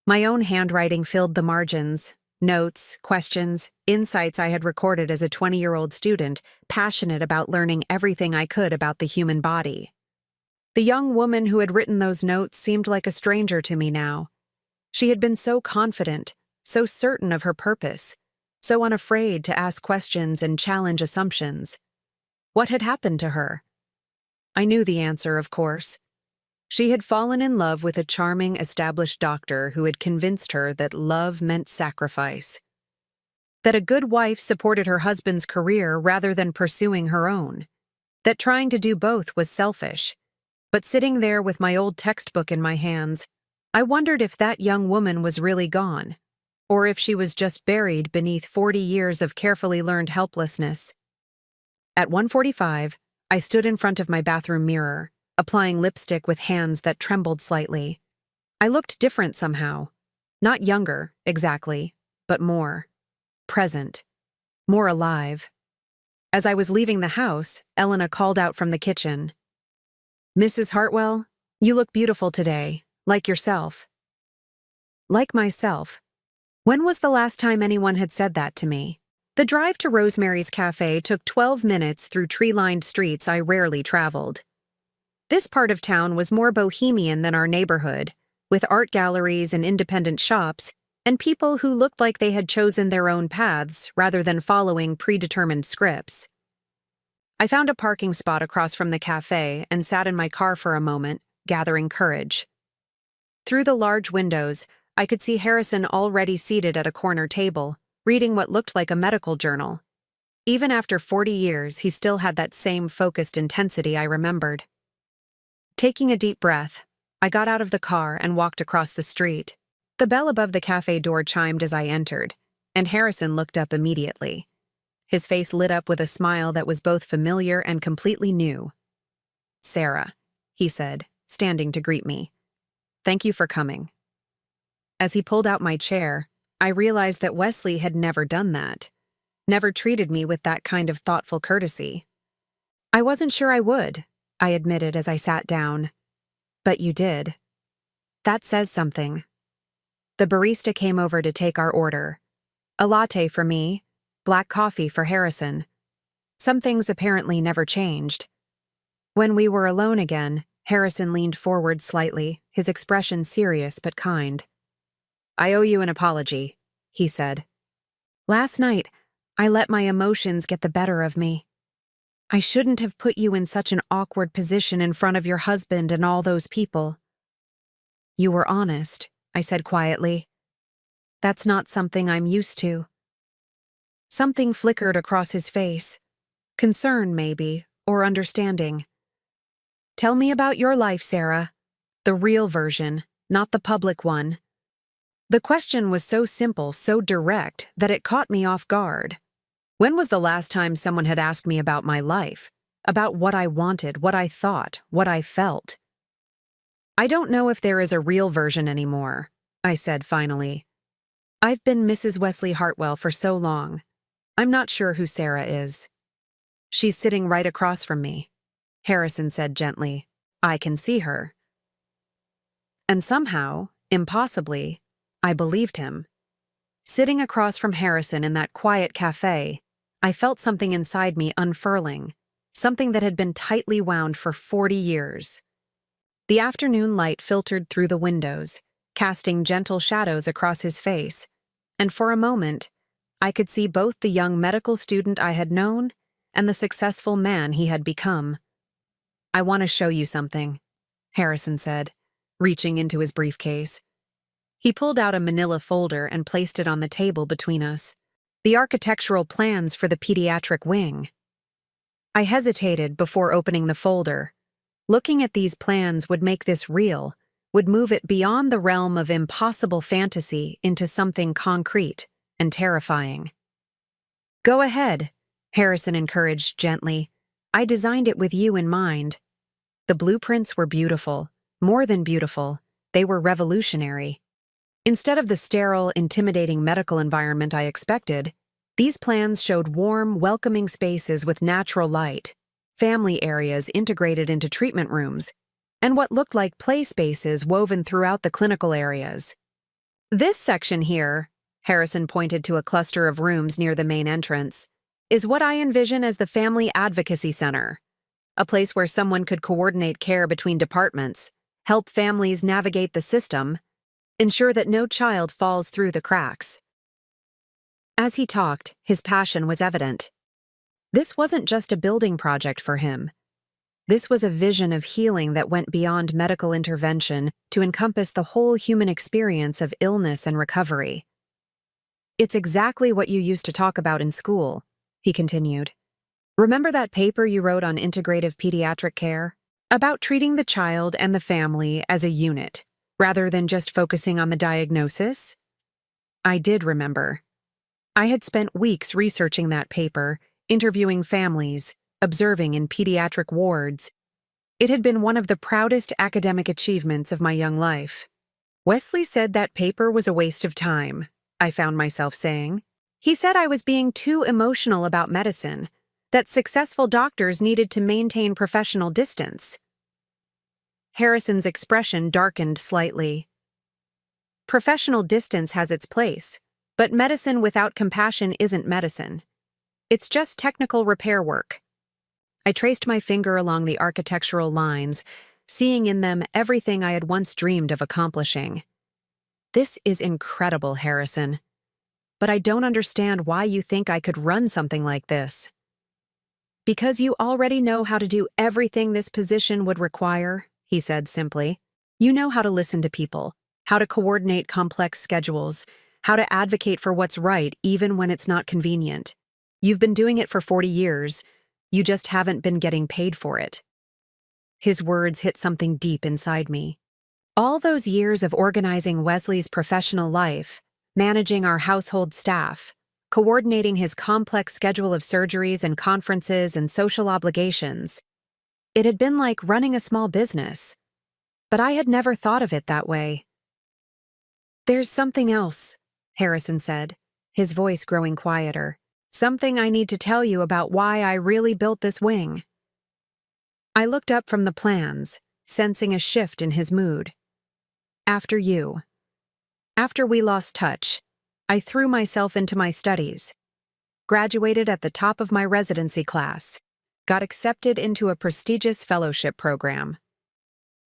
My own handwriting filled the margins, notes, questions, insights I had recorded as a 20-year-old student, passionate about learning everything I could about the human body. The young woman who had written those notes seemed like a stranger to me now. She had been so confident, so certain of her purpose, so unafraid to ask questions and challenge assumptions. What had happened to her? I knew the answer, of course. She had fallen in love with a charming, established doctor who had convinced her that love meant sacrifice. That a good wife supported her husband's career rather than pursuing her own. That trying to do both was selfish. But sitting there with my old textbook in my hands, I wondered if that young woman was really gone, or if she was just buried beneath 40 years of carefully learned helplessness. At 1:45, I stood in front of my bathroom mirror, applying lipstick with hands that trembled slightly. I looked different somehow. Not younger, exactly, but more present, more alive. As I was leaving the house, Elena called out from the kitchen. "Mrs. Hartwell, you look beautiful today, like yourself." Like myself. When was the last time anyone had said that to me? The drive to Rosemary's Cafe took 12 minutes through tree-lined streets I rarely traveled. This part of town was more bohemian than our neighborhood, with art galleries and independent shops, and people who looked like they had chosen their own paths rather than following predetermined scripts. I found a parking spot across from the cafe and sat in my car for a moment, gathering courage. Through the large windows, I could see Harrison already seated at a corner table, reading what looked like a medical journal. Even after 40 years, he still had that same focused intensity I remembered. Taking a deep breath, I got out of the car and walked across the street. The bell above the cafe door chimed as I entered, and Harrison looked up immediately. His face lit up with a smile that was both familiar and completely new. "Sarah," he said, standing to greet me. "Thank you for coming." As he pulled out my chair, I realized that Wesley had never done that, never treated me with that kind of thoughtful courtesy. "I wasn't sure I would," I admitted as I sat down. "But you did. That says something." The barista came over to take our order. A latte for me, black coffee for Harrison. Some things apparently never changed. When we were alone again, Harrison leaned forward slightly, his expression serious but kind. "I owe you an apology," he said. "Last night, I let my emotions get the better of me. I shouldn't have put you in such an awkward position in front of your husband and all those people." "You were honest," I said quietly. "That's not something I'm used to." Something flickered across his face. Concern, maybe, or understanding. "Tell me about your life, Sarah. The real version, not the public one." The question was so simple, so direct, that it caught me off guard. When was the last time someone had asked me about my life? About what I wanted, what I thought, what I felt? "I don't know if there is a real version anymore," I said finally. "I've been Mrs. Wesley Hartwell for so long. I'm not sure who Sarah is." "She's sitting right across from me," Harrison said gently. "I can see her." And somehow, impossibly, I believed him. Sitting across from Harrison in that quiet cafe, I felt something inside me unfurling, something that had been tightly wound for 40 years. The afternoon light filtered through the windows, casting gentle shadows across his face, and for a moment, I could see both the young medical student I had known and the successful man he had become. "I want to show you something," Harrison said, reaching into his briefcase. He pulled out a manila folder and placed it on the table between us. The architectural plans for the pediatric wing. I hesitated before opening the folder. Looking at these plans would make this real, would move it beyond the realm of impossible fantasy into something concrete and terrifying. "Go ahead," Harrison encouraged gently. "I designed it with you in mind." The blueprints were beautiful, more than beautiful, they were revolutionary. Instead of the sterile, intimidating medical environment I expected, these plans showed warm, welcoming spaces with natural light, family areas integrated into treatment rooms, and what looked like play spaces woven throughout the clinical areas. "This section here," Harrison pointed to a cluster of rooms near the main entrance, "is what I envision as the Family Advocacy Center, a place where someone could coordinate care between departments, help families navigate the system, ensure that no child falls through the cracks." As he talked, his passion was evident. This wasn't just a building project for him. This was a vision of healing that went beyond medical intervention to encompass the whole human experience of illness and recovery. "It's exactly what you used to talk about in school," he continued. "Remember that paper you wrote on integrative pediatric care? About treating the child and the family as a unit, rather than just focusing on the diagnosis?" I did remember. I had spent weeks researching that paper, interviewing families, observing in pediatric wards. It had been one of the proudest academic achievements of my young life. Wesley said that paper was a waste of time, I found myself saying. He said I was being too emotional about medicine, that successful doctors needed to maintain professional distance. Harrison's expression darkened slightly. Professional distance has its place, but medicine without compassion isn't medicine. It's just technical repair work. I traced my finger along the architectural lines, seeing in them everything I had once dreamed of accomplishing. This is incredible, Harrison. But I don't understand why you think I could run something like this. Because you already know how to do everything this position would require, he said simply. You know how to listen to people, how to coordinate complex schedules, how to advocate for what's right even when it's not convenient. You've been doing it for 40 years. You just haven't been getting paid for it. His words hit something deep inside me. All those years of organizing Wesley's professional life, managing our household staff, coordinating his complex schedule of surgeries and conferences and social obligations. It had been like running a small business, but I had never thought of it that way. There's something else, Harrison said, his voice growing quieter. Something I need to tell you about why I really built this wing. I looked up from the plans, sensing a shift in his mood. After you. After we lost touch, I threw myself into my studies, graduated at the top of my residency class, got accepted into a prestigious fellowship program.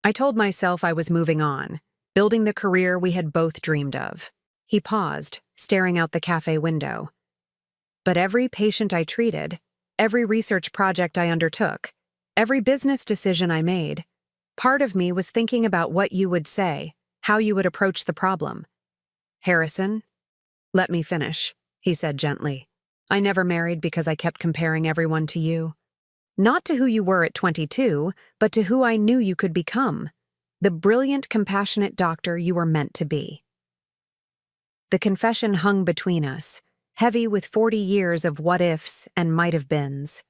I told myself I was moving on, building the career we had both dreamed of. He paused, staring out the cafe window. But every patient I treated, every research project I undertook, every business decision I made, part of me was thinking about what you would say, how you would approach the problem. Harrison, let me finish, he said gently. I never married because I kept comparing everyone to you. Not to who you were at 22, but to who I knew you could become, the brilliant, compassionate doctor you were meant to be. The confession hung between us, heavy with 40 years of what-ifs and might-have-beens.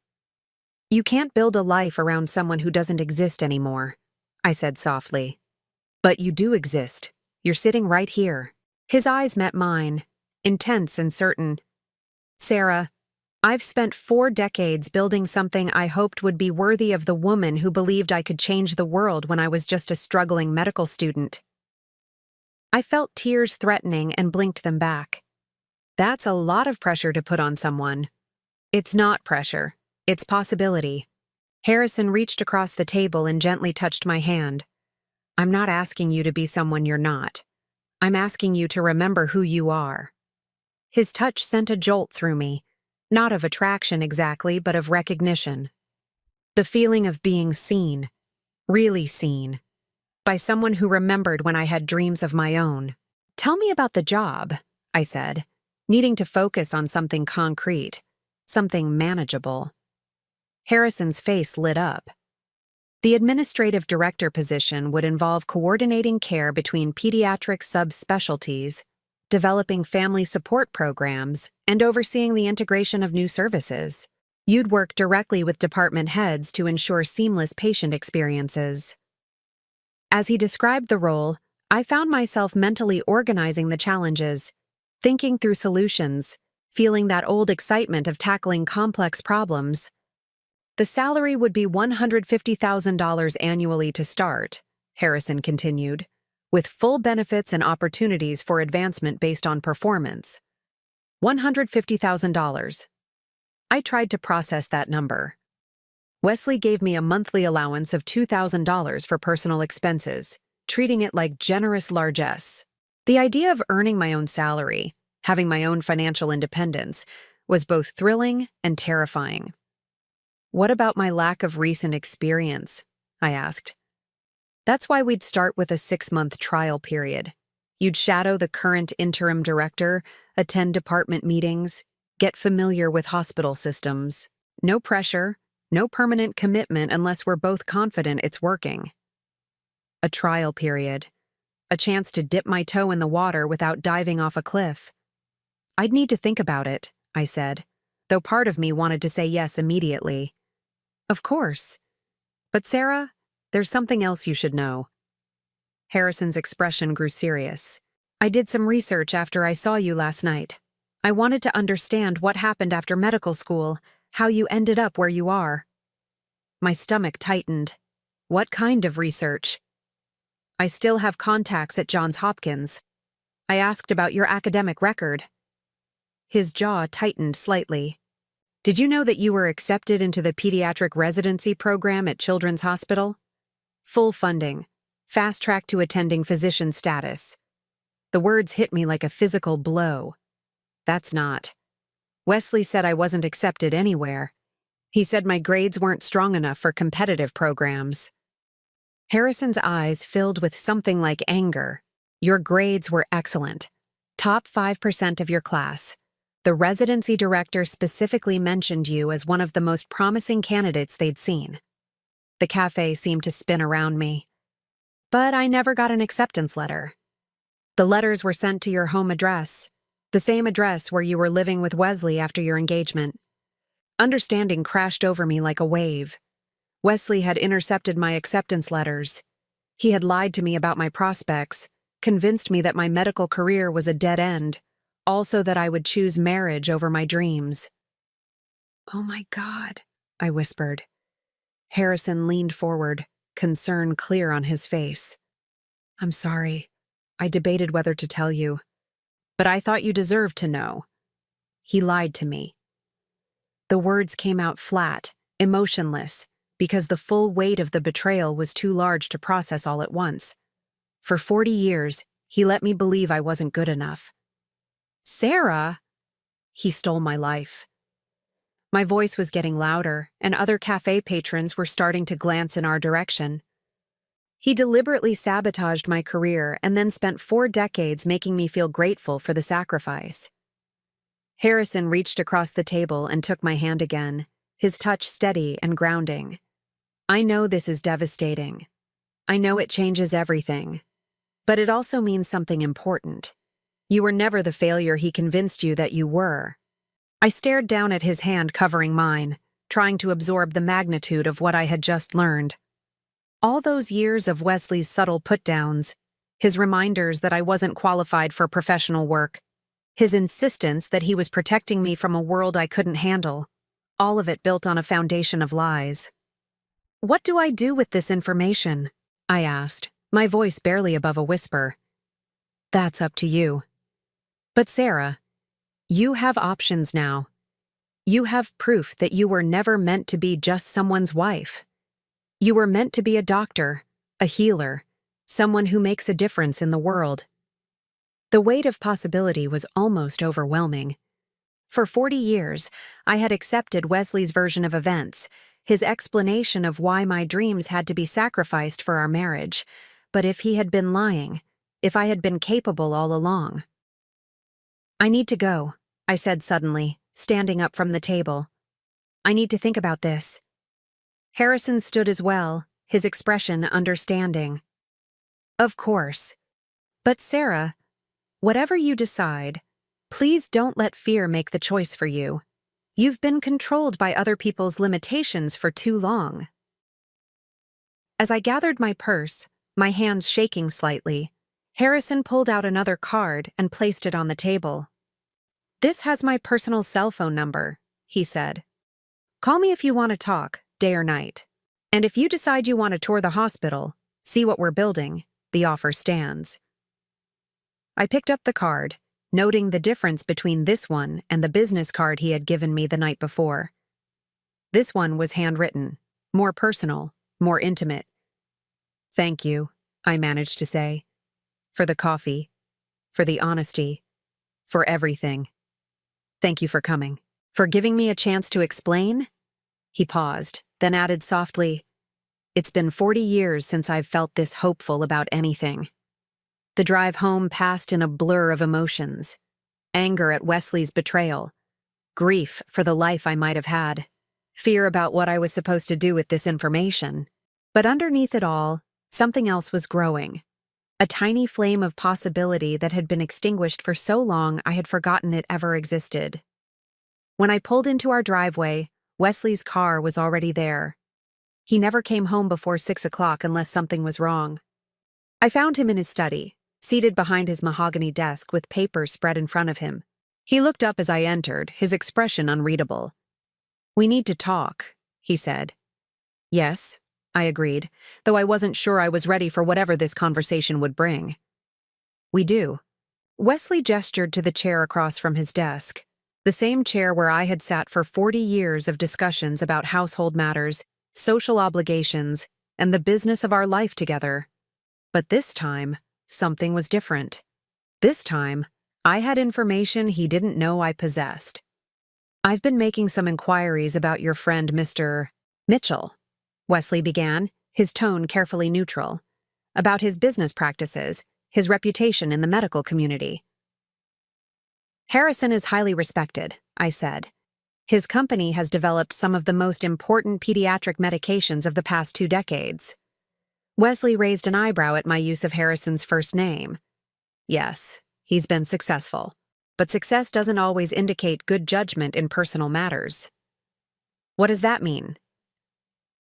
You can't build a life around someone who doesn't exist anymore, I said softly. But you do exist. You're sitting right here. His eyes met mine, intense and certain. Sarah, I've spent 4 decades building something I hoped would be worthy of the woman who believed I could change the world when I was just a struggling medical student. I felt tears threatening and blinked them back. That's a lot of pressure to put on someone. It's not pressure. It's possibility. Harrison reached across the table and gently touched my hand. I'm not asking you to be someone you're not. I'm asking you to remember who you are. His touch sent a jolt through me, not of attraction exactly, but of recognition. The feeling of being seen, really seen, by someone who remembered when I had dreams of my own. Tell me about the job, I said, needing to focus on something concrete, something manageable. Harrison's face lit up. The administrative director position would involve coordinating care between pediatric subspecialties, developing family support programs, and overseeing the integration of new services. You'd work directly with department heads to ensure seamless patient experiences. As he described the role, I found myself mentally organizing the challenges, thinking through solutions, feeling that old excitement of tackling complex problems. The salary would be $150,000 annually to start, Harrison continued, with full benefits and opportunities for advancement based on performance. $150,000. I tried to process that number. Wesley gave me a monthly allowance of $2,000 for personal expenses, treating it like generous largesse. The idea of earning my own salary, having my own financial independence, was both thrilling and terrifying. What about my lack of recent experience? I asked. That's why we'd start with a 6-month trial period. You'd shadow the current interim director, attend department meetings, get familiar with hospital systems. No pressure, no permanent commitment unless we're both confident it's working. A trial period. A chance to dip my toe in the water without diving off a cliff. I'd need to think about it, I said, though part of me wanted to say yes immediately. Of course. But Sarah, there's something else you should know. Harrison's expression grew serious. I did some research after I saw you last night. I wanted to understand what happened after medical school, how you ended up where you are. My stomach tightened. What kind of research? I still have contacts at Johns Hopkins. I asked about your academic record. His jaw tightened slightly. Did you know that you were accepted into the pediatric residency program at Children's Hospital? Full funding. Fast track to attending physician status. The words hit me like a physical blow. That's not. Wesley said I wasn't accepted anywhere. He said my grades weren't strong enough for competitive programs. Harrison's eyes filled with something like anger. Your grades were excellent. Top 5% of your class. The residency director specifically mentioned you as one of the most promising candidates they'd seen. The cafe seemed to spin around me. But I never got an acceptance letter. The letters were sent to your home address, the same address where you were living with Wesley after your engagement. Understanding crashed over me like a wave. Wesley had intercepted my acceptance letters. He had lied to me about my prospects, convinced me that my medical career was a dead end, also that I would choose marriage over my dreams. "Oh my God," I whispered. Harrison leaned forward, concern clear on his face. "I'm sorry. I debated whether to tell you. But I thought you deserved to know. He lied to me." The words came out flat, emotionless, because the full weight of the betrayal was too large to process all at once. For 40 years, he let me believe I wasn't good enough. "Sarah!" He stole my life. My voice was getting louder, and other cafe patrons were starting to glance in our direction. He deliberately sabotaged my career and then spent 4 decades making me feel grateful for the sacrifice. Harrison reached across the table and took my hand again, his touch steady and grounding. "I know this is devastating. I know it changes everything. But it also means something important. You were never the failure he convinced you that you were." I stared down at his hand covering mine, trying to absorb the magnitude of what I had just learned. All those years of Wesley's subtle put-downs, his reminders that I wasn't qualified for professional work, his insistence that he was protecting me from a world I couldn't handle, all of it built on a foundation of lies. "What do I do with this information?" I asked, my voice barely above a whisper. "That's up to you. But Sarah, you have options now. You have proof that you were never meant to be just someone's wife. You were meant to be a doctor, a healer, someone who makes a difference in the world." The weight of possibility was almost overwhelming. For 40 years, I had accepted Wesley's version of events, his explanation of why my dreams had to be sacrificed for our marriage. But if he had been lying, if I had been capable all along. "I need to go," I said suddenly, standing up from the table. "I need to think about this." Harrison stood as well, his expression understanding. "Of course. But Sarah, whatever you decide, please don't let fear make the choice for you. You've been controlled by other people's limitations for too long." As I gathered my purse, my hands shaking slightly, Harrison pulled out another card and placed it on the table. "This has my personal cell phone number," he said. "Call me if you want to talk, day or night. And if you decide you want to tour the hospital, see what we're building, the offer stands." I picked up the card, noting the difference between this one and the business card he had given me the night before. This one was handwritten, more personal, more intimate. "Thank you," I managed to say. "For the coffee, for the honesty, for everything. Thank you for coming. For giving me a chance to explain?" He paused, then added softly, "It's been 40 years since I've felt this hopeful about anything." The drive home passed in a blur of emotions. Anger at Wesley's betrayal, grief for the life I might have had, fear about what I was supposed to do with this information. But underneath it all, something else was growing. A tiny flame of possibility that had been extinguished for so long I had forgotten it ever existed. When I pulled into our driveway, Wesley's car was already there. He never came home before 6 o'clock unless something was wrong. I found him in his study, seated behind his mahogany desk with papers spread in front of him. He looked up as I entered, his expression unreadable. "We need to talk," he said. "Yes," I agreed, though I wasn't sure I was ready for whatever this conversation would bring. "We do." Wesley gestured to the chair across from his desk, the same chair where I had sat for 40 years of discussions about household matters, social obligations, and the business of our life together. But this time, something was different. This time, I had information he didn't know I possessed. "I've been making some inquiries about your friend Mr. Mitchell," Wesley began, his tone carefully neutral, "about his business practices, his reputation in the medical community." "Harrison is highly respected," I said. "His company has developed some of the most important pediatric medications of the past 2 decades. Wesley raised an eyebrow at my use of Harrison's first name. "Yes, he's been successful. But success doesn't always indicate good judgment in personal matters." "What does that mean?"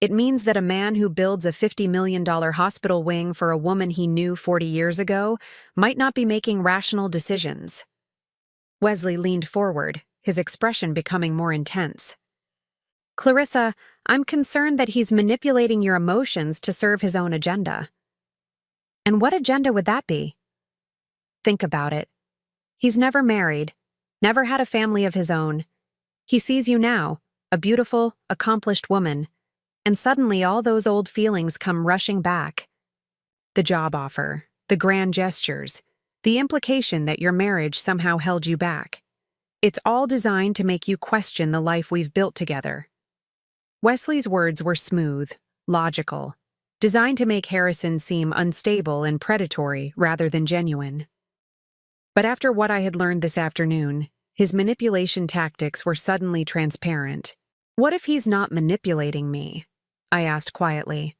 "It means that a man who builds a $50 million hospital wing for a woman he knew 40 years ago might not be making rational decisions." Wesley leaned forward, his expression becoming more intense. "Clarissa, I'm concerned that he's manipulating your emotions to serve his own agenda." "And what agenda would that be?" "Think about it. He's never married, never had a family of his own. He sees you now, a beautiful, accomplished woman, and suddenly all those old feelings come rushing back. The job offer, the grand gestures, the implication that your marriage somehow held you back. It's all designed to make you question the life we've built together." Wesley's words were smooth, logical, designed to make Harrison seem unstable and predatory rather than genuine. But after what I had learned this afternoon, his manipulation tactics were suddenly transparent. "What if he's not manipulating me?" I asked quietly.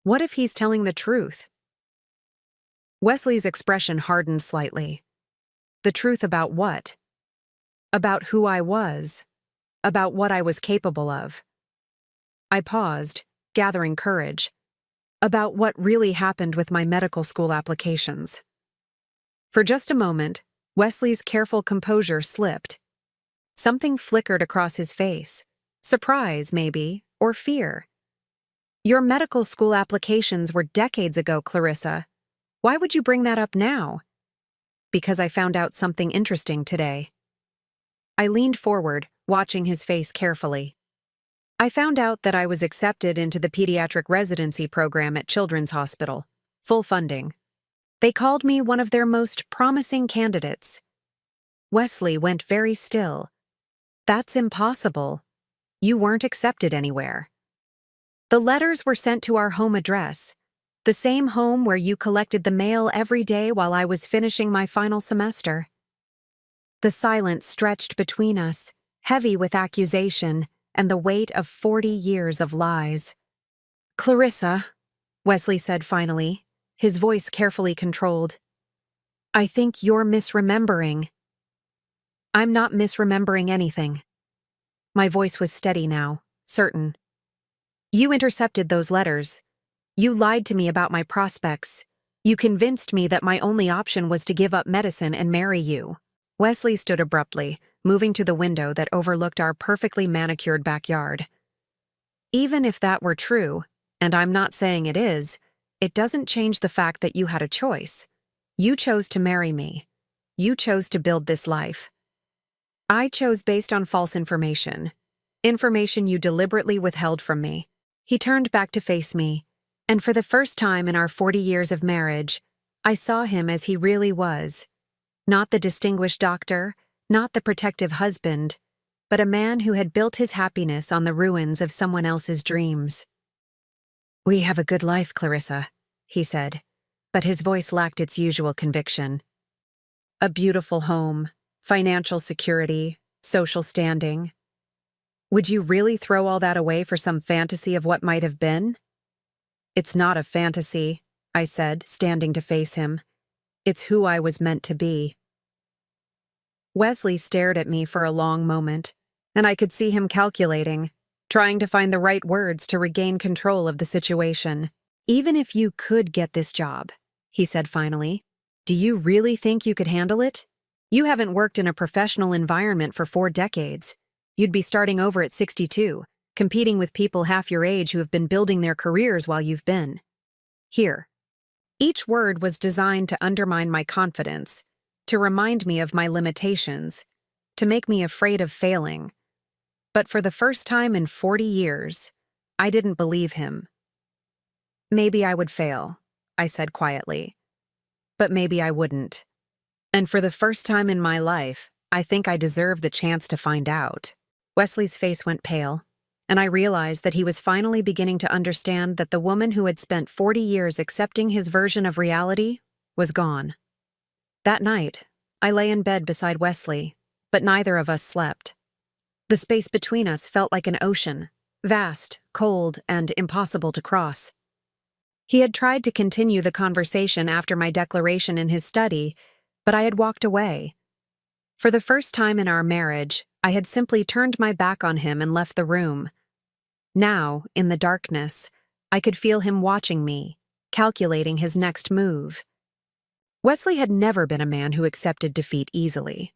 "What if he's telling the truth?" Wesley's expression hardened slightly. "The truth about what?" "About who I was. About what I was capable of." I paused, gathering courage. "About what really happened with my medical school applications." For just a moment, Wesley's careful composure slipped. Something flickered across his face. Surprise, maybe, or fear. "Your medical school applications were decades ago, Clarissa. Why would you bring that up now?" "Because I found out something interesting today." I leaned forward, watching his face carefully. "I found out that I was accepted into the pediatric residency program at Children's Hospital. Full funding. They called me one of their most promising candidates." Wesley went very still. "That's impossible. You weren't accepted anywhere." "The letters were sent to our home address, the same home where you collected the mail every day while I was finishing my final semester." The silence stretched between us, heavy with accusation and the weight of 40 years of lies. "Clarissa," Wesley said finally, his voice carefully controlled, "I think you're misremembering." "I'm not misremembering anything." My voice was steady now, certain. "You intercepted those letters. You lied to me about my prospects. You convinced me that my only option was to give up medicine and marry you." Wesley stood abruptly, moving to the window that overlooked our perfectly manicured backyard. "Even if that were true, and I'm not saying it is, it doesn't change the fact that you had a choice. You chose to marry me. You chose to build this life. I chose based on false information. Information you deliberately withheld from me." He turned back to face me, and for the first time in our 40 years of marriage, I saw him as he really was. Not the distinguished doctor, not the protective husband, but a man who had built his happiness on the ruins of someone else's dreams. "We have a good life, Clarissa," he said, but his voice lacked its usual conviction. "A beautiful home, financial security, social standing. Would you really throw all that away for some fantasy of what might have been?" "It's not a fantasy," I said, standing to face him. "It's who I was meant to be." Wesley stared at me for a long moment, and I could see him calculating, trying to find the right words to regain control of the situation. "Even if you could get this job, he said finally. Do you really think you could handle it? You haven't worked in a professional environment for 4 decades. You'd be starting over at 62, competing with people half your age who have been building their careers while you've been here. Each word was designed to undermine my confidence, to remind me of my limitations, to make me afraid of failing. But for the first time in 40 years, I didn't believe him. Maybe I would fail, I said quietly. But maybe I wouldn't. And for the first time in my life, I think I deserve the chance to find out. Wesley's face went pale, and I realized that he was finally beginning to understand that the woman who had spent 40 years accepting his version of reality was gone. That night, I lay in bed beside Wesley, but neither of us slept. The space between us felt like an ocean, vast, cold, and impossible to cross. He had tried to continue the conversation after my declaration in his study, but I had walked away. For the first time in our marriage, I had simply turned my back on him and left the room. Now, in the darkness, I could feel him watching me, calculating his next move. Wesley had never been a man who accepted defeat easily,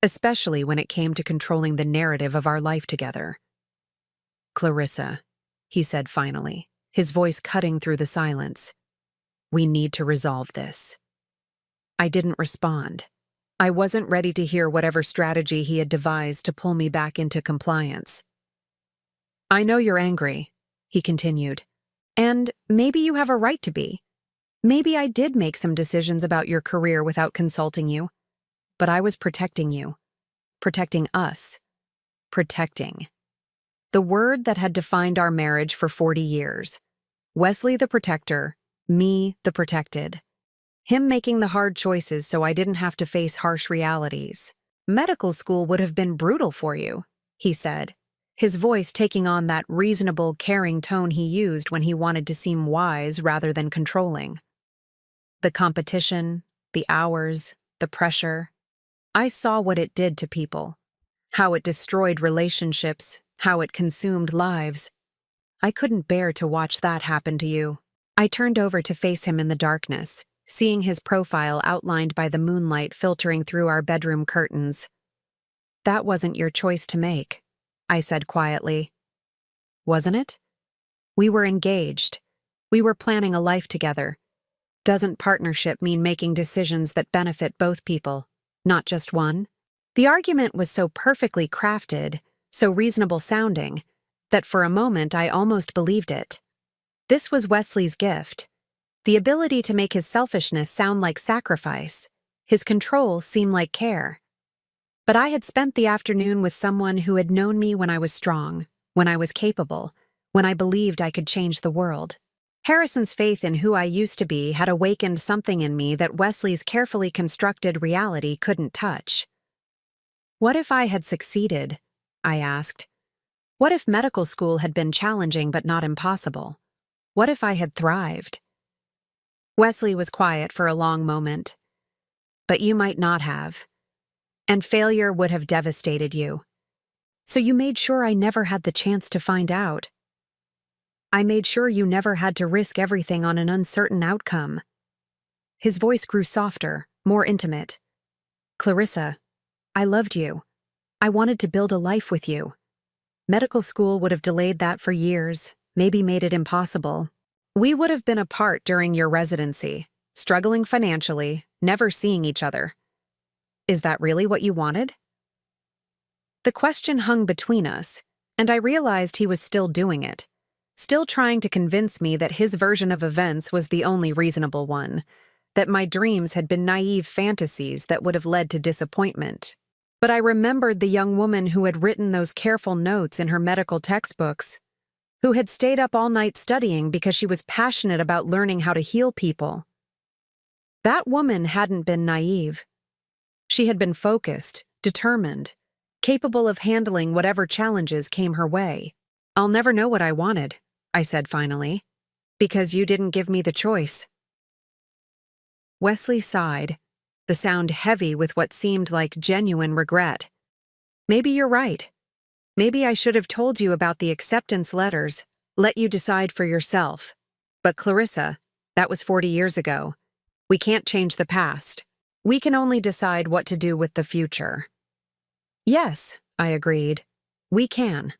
especially when it came to controlling the narrative of our life together. Clarissa, he said finally, his voice cutting through the silence. We need to resolve this. I didn't respond. I wasn't ready to hear whatever strategy he had devised to pull me back into compliance. I know you're angry, he continued, and maybe you have a right to be. Maybe I did make some decisions about your career without consulting you, but I was protecting you, protecting us, protecting. The word that had defined our marriage for 40 years. Wesley the protector, me the protected. Him making the hard choices so I didn't have to face harsh realities. Medical school would have been brutal for you, he said, his voice taking on that reasonable, caring tone he used when he wanted to seem wise rather than controlling. The competition, the hours, the pressure. I saw what it did to people, how it destroyed relationships, how it consumed lives. I couldn't bear to watch that happen to you. I turned over to face him in the darkness, seeing his profile outlined by the moonlight filtering through our bedroom curtains. That wasn't your choice to make, I said quietly. Wasn't it? We were engaged. We were planning a life together. Doesn't partnership mean making decisions that benefit both people, not just one? The argument was so perfectly crafted, so reasonable sounding, that for a moment I almost believed it. This was Wesley's gift. The ability to make his selfishness sound like sacrifice, his control seem like care. But I had spent the afternoon with someone who had known me when I was strong, when I was capable, when I believed I could change the world. Harrison's faith in who I used to be had awakened something in me that Wesley's carefully constructed reality couldn't touch. What if I had succeeded? I asked. What if medical school had been challenging but not impossible? What if I had thrived? Wesley was quiet for a long moment. But you might not have. And failure would have devastated you. So you made sure I never had the chance to find out. I made sure you never had to risk everything on an uncertain outcome. His voice grew softer, more intimate. Clarissa, I loved you. I wanted to build a life with you. Medical school would have delayed that for years, maybe made it impossible. We would have been apart during your residency, struggling financially, never seeing each other. Is that really what you wanted? The question hung between us, and I realized he was still doing it, still trying to convince me that his version of events was the only reasonable one, that my dreams had been naive fantasies that would have led to disappointment. But I remembered the young woman who had written those careful notes in her medical textbooks, who had stayed up all night studying because she was passionate about learning how to heal people. That woman hadn't been naive. She had been focused, determined, capable of handling whatever challenges came her way. I'll never know what I wanted, I said finally, because you didn't give me the choice. Wesley sighed, the sound heavy with what seemed like genuine regret. Maybe you're right. Maybe I should have told you about the acceptance letters, let you decide for yourself. But Clarissa, that was 40 years ago. We can't change the past. We can only decide what to do with the future. Yes, I agreed. We can.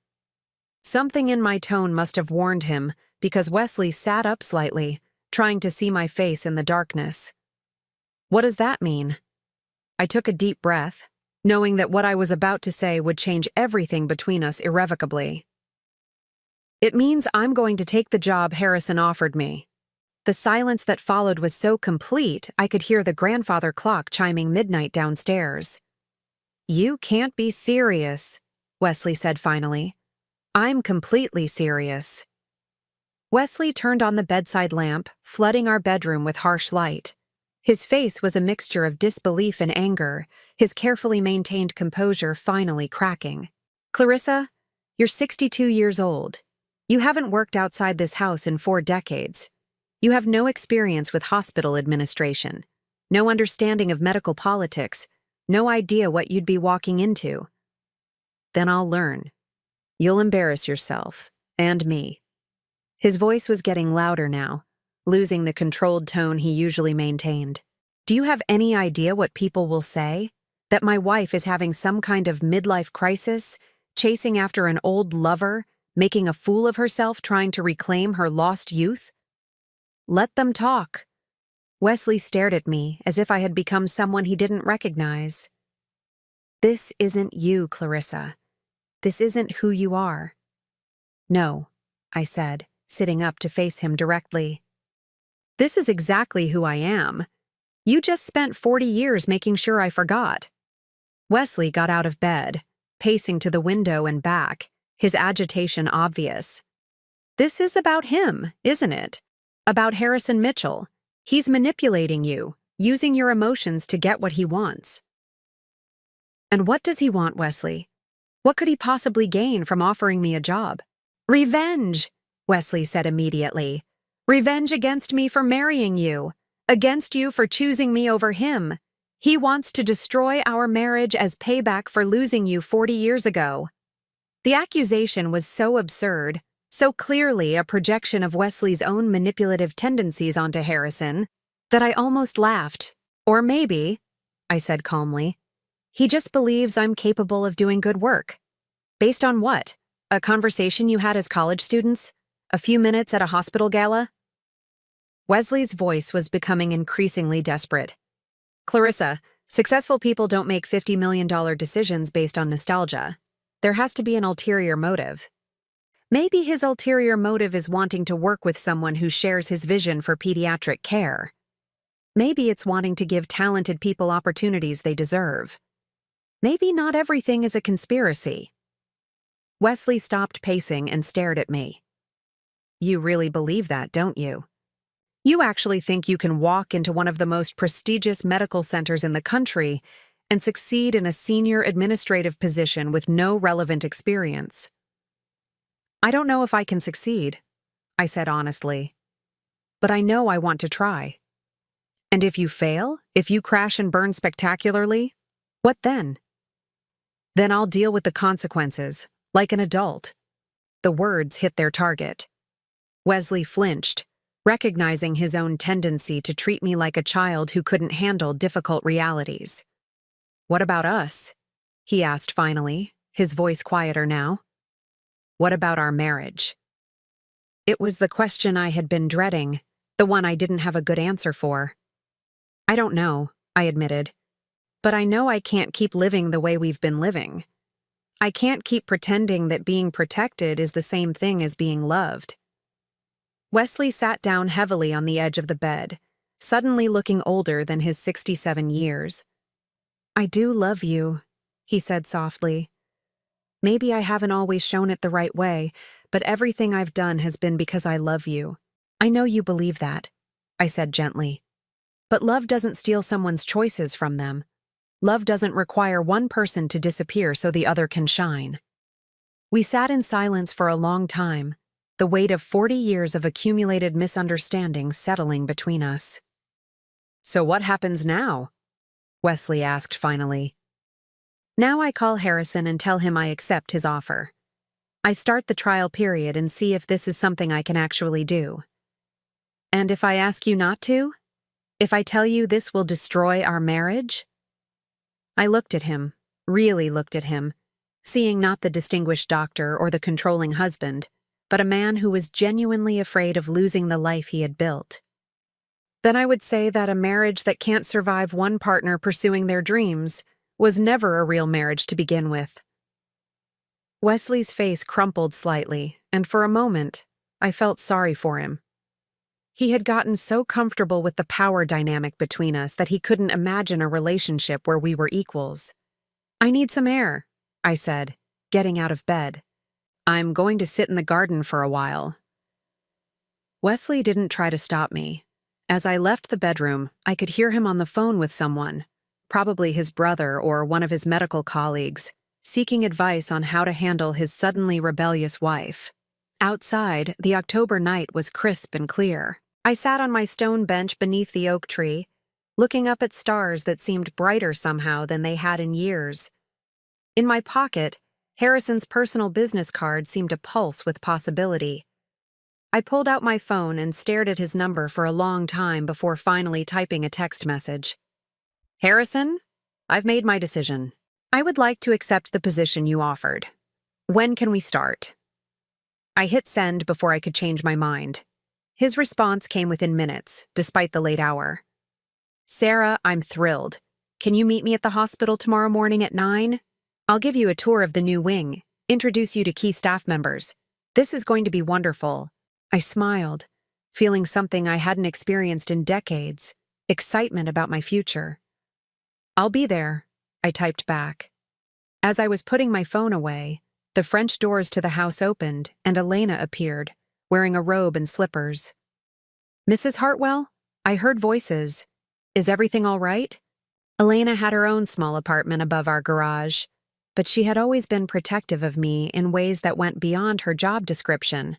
Something in my tone must have warned him, because Wesley sat up slightly, trying to see my face in the darkness. What does that mean? I took a deep breath, knowing that what I was about to say would change everything between us irrevocably. It means I'm going to take the job Harrison offered me. The silence that followed was so complete I could hear the grandfather clock chiming midnight downstairs. You can't be serious, Wesley said finally. I'm completely serious. Wesley turned on the bedside lamp, flooding our bedroom with harsh light. His face was a mixture of disbelief and anger, his carefully maintained composure finally cracking. Clarissa, you're 62 years old. You haven't worked outside this house in 4 decades. You have no experience with hospital administration, no understanding of medical politics, no idea what you'd be walking into. Then I'll learn. You'll embarrass yourself, and me. His voice was getting louder now, losing the controlled tone he usually maintained. Do you have any idea what people will say? That my wife is having some kind of midlife crisis, chasing after an old lover, making a fool of herself trying to reclaim her lost youth? Let them talk. Wesley stared at me as if I had become someone he didn't recognize. This isn't you, Clarissa. This isn't who you are. No, I said, sitting up to face him directly. This is exactly who I am. You just spent 40 years making sure I forgot. Wesley got out of bed, pacing to the window and back, his agitation obvious. This is about him, isn't it? About Harrison Mitchell. He's manipulating you, using your emotions to get what he wants. And what does he want, Wesley? What could he possibly gain from offering me a job? Revenge, Wesley said immediately. Revenge against me for marrying you, against you for choosing me over him. He wants to destroy our marriage as payback for losing you 40 years ago. The accusation was so absurd, so clearly a projection of Wesley's own manipulative tendencies onto Harrison, that I almost laughed. Or maybe, I said calmly, he just believes I'm capable of doing good work. Based on what? A conversation you had as college students? A few minutes at a hospital gala? Wesley's voice was becoming increasingly desperate. Clarissa, successful people don't make $50 million decisions based on nostalgia. There has to be an ulterior motive. Maybe his ulterior motive is wanting to work with someone who shares his vision for pediatric care. Maybe it's wanting to give talented people opportunities they deserve. Maybe not everything is a conspiracy. Wesley stopped pacing and stared at me. You really believe that, don't you? You actually think you can walk into one of the most prestigious medical centers in the country and succeed in a senior administrative position with no relevant experience? I don't know if I can succeed, I said honestly. But I know I want to try. And if you fail, if you crash and burn spectacularly, what then? Then I'll deal with the consequences, like an adult. The words hit their target. Wesley flinched, recognizing his own tendency to treat me like a child who couldn't handle difficult realities. What about us? He asked finally, his voice quieter now. What about our marriage? It was the question I had been dreading, the one I didn't have a good answer for. I don't know, I admitted. But I know I can't keep living the way we've been living. I can't keep pretending that being protected is the same thing as being loved. Wesley sat down heavily on the edge of the bed, suddenly looking older than his 67 years. I do love you, he said softly. Maybe I haven't always shown it the right way, but everything I've done has been because I love you. I know you believe that, I said gently. But love doesn't steal someone's choices from them. Love doesn't require one person to disappear so the other can shine. We sat in silence for a long time, the weight of 40 years of accumulated misunderstandings settling between us. So what happens now? Wesley asked finally. Now I call Harrison and tell him I accept his offer. I start the trial period and see if this is something I can actually do. And if I ask you not to? If I tell you this will destroy our marriage? I looked at him, really looked at him, seeing not the distinguished doctor or the controlling husband, but a man who was genuinely afraid of losing the life he had built. Then I would say that a marriage that can't survive one partner pursuing their dreams was never a real marriage to begin with. Wesley's face crumpled slightly, and for a moment, I felt sorry for him. He had gotten so comfortable with the power dynamic between us that he couldn't imagine a relationship where we were equals. "I need some air," I said, getting out of bed. "I'm going to sit in the garden for a while." Wesley didn't try to stop me. As I left the bedroom, I could hear him on the phone with someone, probably his brother or one of his medical colleagues, seeking advice on how to handle his suddenly rebellious wife. Outside, the October night was crisp and clear. I sat on my stone bench beneath the oak tree, looking up at stars that seemed brighter somehow than they had in years. In my pocket, Harrison's personal business card seemed to pulse with possibility. I pulled out my phone and stared at his number for a long time before finally typing a text message. "Harrison, I've made my decision. I would like to accept the position you offered. When can we start?" I hit send before I could change my mind. His response came within minutes, despite the late hour. "Sarah, I'm thrilled. Can you meet me at the hospital tomorrow morning at 9? I'll give you a tour of the new wing, introduce you to key staff members. This is going to be wonderful." I smiled, feeling something I hadn't experienced in decades, excitement about my future. "I'll be there," I typed back. As I was putting my phone away, the French doors to the house opened and Elena appeared, wearing a robe and slippers. "Mrs. Hartwell?" I heard voices. "Is everything all right?" Elena had her own small apartment above our garage, but she had always been protective of me in ways that went beyond her job description.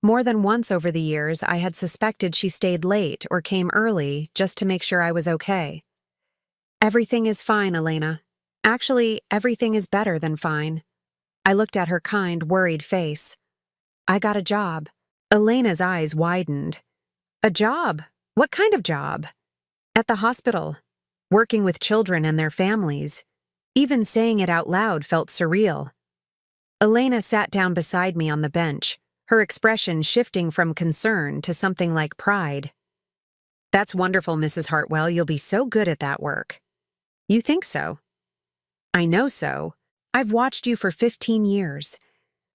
More than once over the years, I had suspected she stayed late or came early just to make sure I was okay. "Everything is fine, Elena. Actually, everything is better than fine." I looked at her kind, worried face. "I got a job." Elena's eyes widened. "A job? What kind of job?" "At the hospital, working with children and their families." Even saying it out loud felt surreal. Elena sat down beside me on the bench, her expression shifting from concern to something like pride. "That's wonderful, Mrs. Hartwell. You'll be so good at that work." "You think so?" "I know so. I've watched you for 15 years.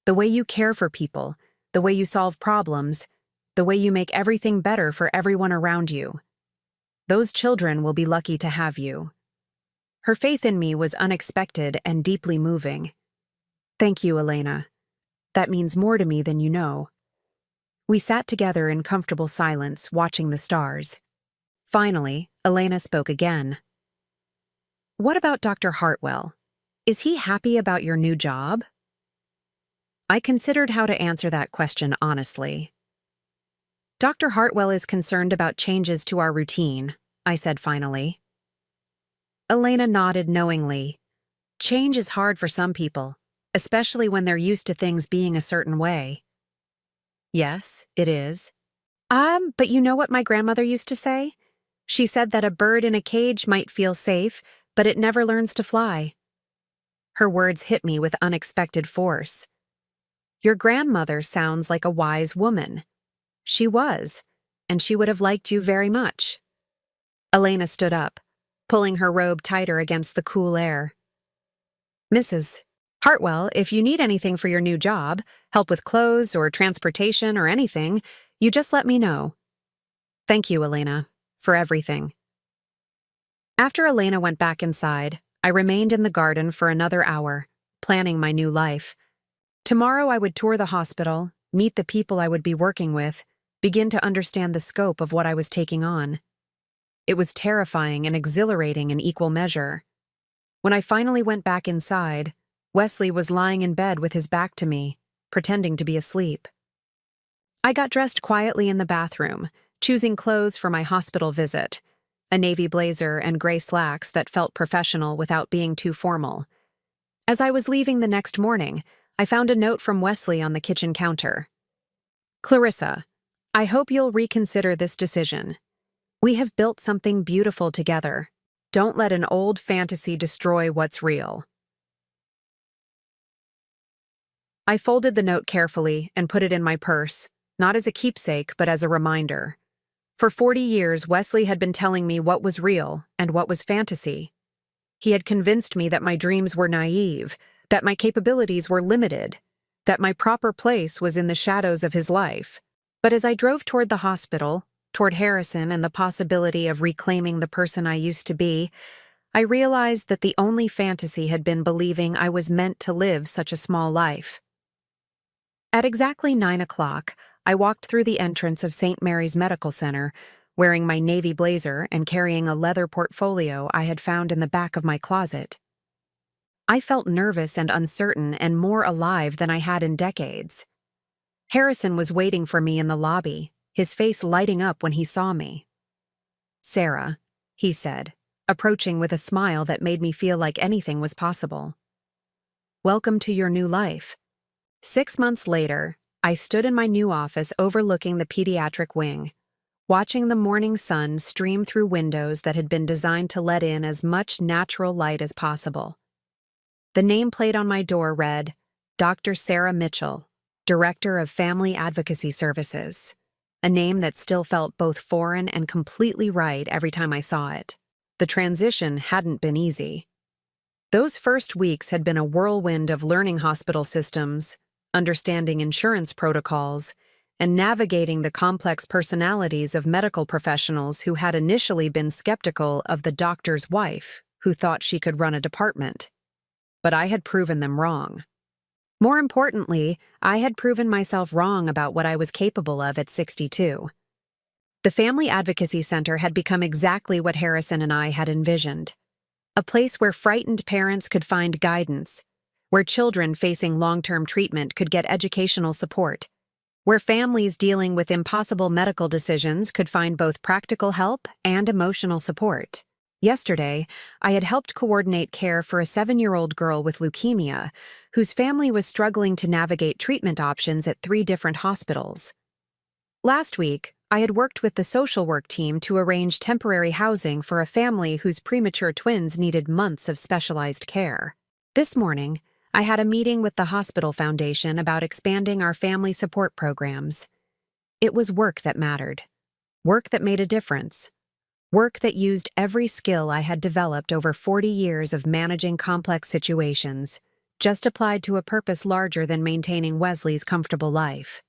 The way you care for people, the way you solve problems, the way you make everything better for everyone around you. Those children will be lucky to have you." Her faith in me was unexpected and deeply moving. "Thank you, Elena. That means more to me than you know." We sat together in comfortable silence, watching the stars. Finally, Elena spoke again. "What about Dr. Hartwell? Is he happy about your new job?" I considered how to answer that question honestly. "Dr. Hartwell is concerned about changes to our routine," I said finally. Elena nodded knowingly. Change is hard for some people, especially when they're used to things being a certain way. "Yes, it is." But you know what my grandmother used to say? She said that a bird in a cage might feel safe, but it never learns to fly." Her words hit me with unexpected force. "Your grandmother sounds like a wise woman." "She was, and she would have liked you very much." Elena stood up, pulling her robe tighter against the cool air. "Mrs. Hartwell, if you need anything for your new job, help with clothes or transportation or anything, you just let me know." "Thank you, Elena, for everything." After Elena went back inside, I remained in the garden for another hour, planning my new life. Tomorrow I would tour the hospital, meet the people I would be working with, begin to understand the scope of what I was taking on. It was terrifying and exhilarating in equal measure. When I finally went back inside, Wesley was lying in bed with his back to me, pretending to be asleep. I got dressed quietly in the bathroom, choosing clothes for my hospital visit, a navy blazer and gray slacks that felt professional without being too formal. As I was leaving the next morning, I found a note from Wesley on the kitchen counter. "Clarissa, I hope you'll reconsider this decision. We have built something beautiful together. Don't let an old fantasy destroy what's real. I folded the note carefully and put it in my purse, not as a keepsake but as a reminder. For 40 years, Wesley had been telling me what was real and what was fantasy. He had convinced me that my dreams were naive, that my capabilities were limited, that my proper place was in the shadows of his life. But as I drove toward the hospital, toward Harrison and the possibility of reclaiming the person I used to be, I realized that the only fantasy had been believing I was meant to live such a small life. At exactly 9 o'clock, I walked through the entrance of St. Mary's Medical Center, wearing my navy blazer and carrying a leather portfolio I had found in the back of my closet. I felt nervous and uncertain and more alive than I had in decades. Harrison was waiting for me in the lobby, his face lighting up when he saw me. "Sarah," he said, approaching with a smile that made me feel like anything was possible. "Welcome to your new life." 6 months later, I stood in my new office overlooking the pediatric wing, watching the morning sun stream through windows that had been designed to let in as much natural light as possible. The nameplate on my door read, Dr. Sarah Mitchell, Director of Family Advocacy Services, a name that still felt both foreign and completely right every time I saw it. The transition hadn't been easy. Those first weeks had been a whirlwind of learning hospital systems, understanding insurance protocols, and navigating the complex personalities of medical professionals who had initially been skeptical of the doctor's wife, who thought she could run a department. But I had proven them wrong. More importantly, I had proven myself wrong about what I was capable of at 62. The Family Advocacy Center had become exactly what Harrison and I had envisioned. A place where frightened parents could find guidance, where children facing long-term treatment could get educational support, where families dealing with impossible medical decisions could find both practical help and emotional support. Yesterday, I had helped coordinate care for a 7-year-old girl with leukemia, whose family was struggling to navigate treatment options at 3 different hospitals. Last week, I had worked with the social work team to arrange temporary housing for a family whose premature twins needed months of specialized care. This morning, I had a meeting with the Hospital Foundation about expanding our family support programs. It was work that mattered, work that made a difference, work that used every skill I had developed over 40 years of managing complex situations, just applied to a purpose larger than maintaining Wesley's comfortable life.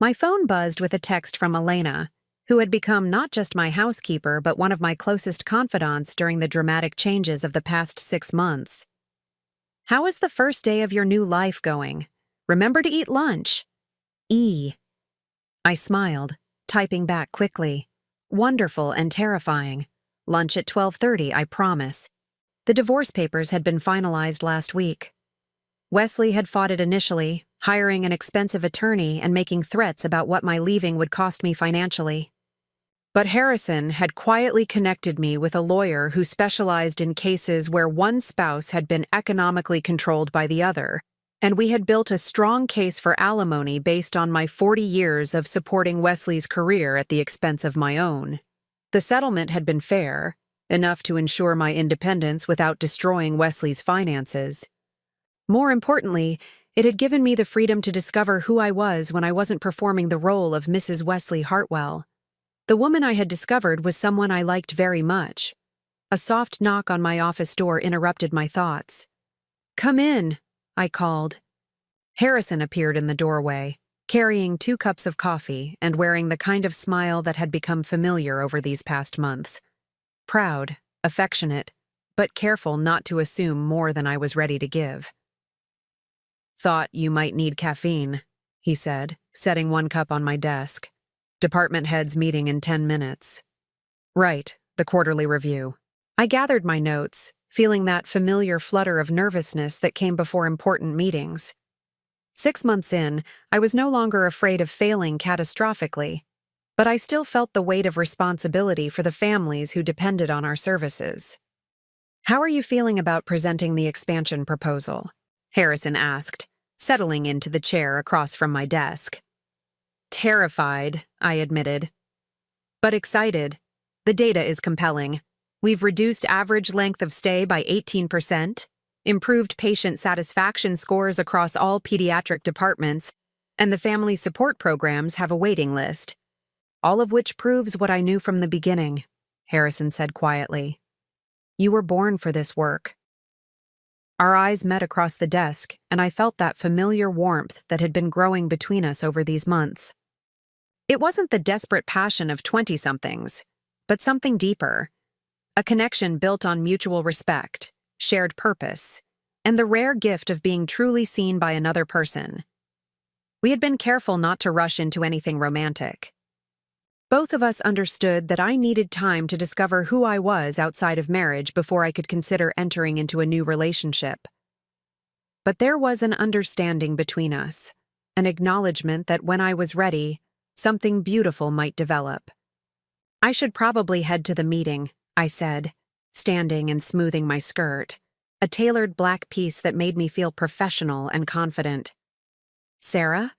My phone buzzed with a text from Elena, who had become not just my housekeeper but one of my closest confidants during the dramatic changes of the past 6 months. "How is the first day of your new life going? Remember to eat lunch." E. I smiled, typing back quickly. "Wonderful and terrifying. Lunch at 12:30, I promise." The divorce papers had been finalized last week. Wesley had fought it initially, hiring an expensive attorney and making threats about what my leaving would cost me financially. But Harrison had quietly connected me with a lawyer who specialized in cases where one spouse had been economically controlled by the other, and we had built a strong case for alimony based on my 40 years of supporting Wesley's career at the expense of my own. The settlement had been fair, enough to ensure my independence without destroying Wesley's finances. More importantly, it had given me the freedom to discover who I was when I wasn't performing the role of Mrs. Wesley Hartwell. The woman I had discovered was someone I liked very much. A soft knock on my office door interrupted my thoughts. "Come in," I called. Harrison appeared in the doorway, carrying 2 cups of coffee and wearing the kind of smile that had become familiar over these past months. Proud, affectionate, but careful not to assume more than I was ready to give. "Thought you might need caffeine," he said, setting 1 cup on my desk. "Department heads meeting in 10 minutes. "Right, the quarterly review." I gathered my notes, feeling that familiar flutter of nervousness that came before important meetings. 6 months in, I was no longer afraid of failing catastrophically, but I still felt the weight of responsibility for the families who depended on our services. "How are you feeling about presenting the expansion proposal?" Harrison asked, settling into the chair across from my desk. "Terrified," I admitted. "But excited. The data is compelling. We've reduced average length of stay by 18%, improved patient satisfaction scores across all pediatric departments, and the family support programs have a waiting list. All of which proves what I knew from the beginning, Harrison said quietly. You were born for this work. Our eyes met across the desk, and I felt that familiar warmth that had been growing between us over these months. It wasn't the desperate passion of 20-somethings, but something deeper. A connection built on mutual respect, shared purpose, and the rare gift of being truly seen by another person. We had been careful not to rush into anything romantic. Both of us understood that I needed time to discover who I was outside of marriage before I could consider entering into a new relationship. But there was an understanding between us, an acknowledgement that when I was ready, something beautiful might develop. I should probably head to the meeting, I said, standing and smoothing my skirt, a tailored black piece that made me feel professional and confident. Sarah,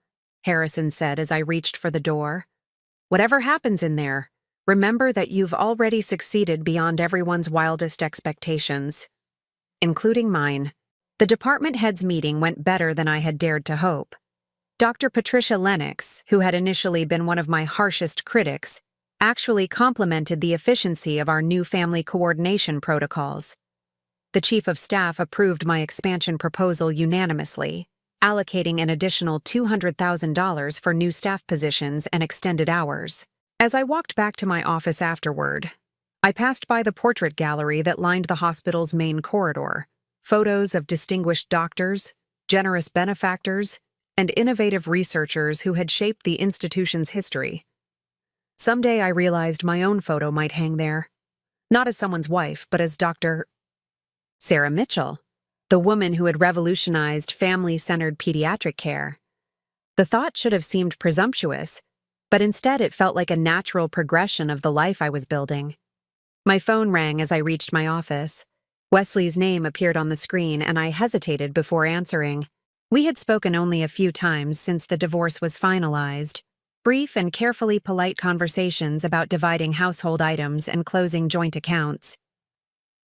Harrison said as I reached for the door, whatever happens in there, remember that you've already succeeded beyond everyone's wildest expectations, including mine. The department heads meeting went better than I had dared to hope. Dr. Patricia Lennox, who had initially been one of my harshest critics, actually complimented the efficiency of our new family coordination protocols. The chief of staff approved my expansion proposal unanimously, allocating an additional $200,000 for new staff positions and extended hours. As I walked back to my office afterward, I passed by the portrait gallery that lined the hospital's main corridor. Photos of distinguished doctors, generous benefactors, and innovative researchers who had shaped the institution's history. Someday I realized my own photo might hang there, not as someone's wife, but as Dr. Sarah Mitchell, the woman who had revolutionized family-centered pediatric care. The thought should have seemed presumptuous, but instead it felt like a natural progression of the life I was building. My phone rang as I reached my office. Wesley's name appeared on the screen, and I hesitated before answering. We had spoken only a few times since the divorce was finalized. Brief and carefully polite conversations about dividing household items and closing joint accounts.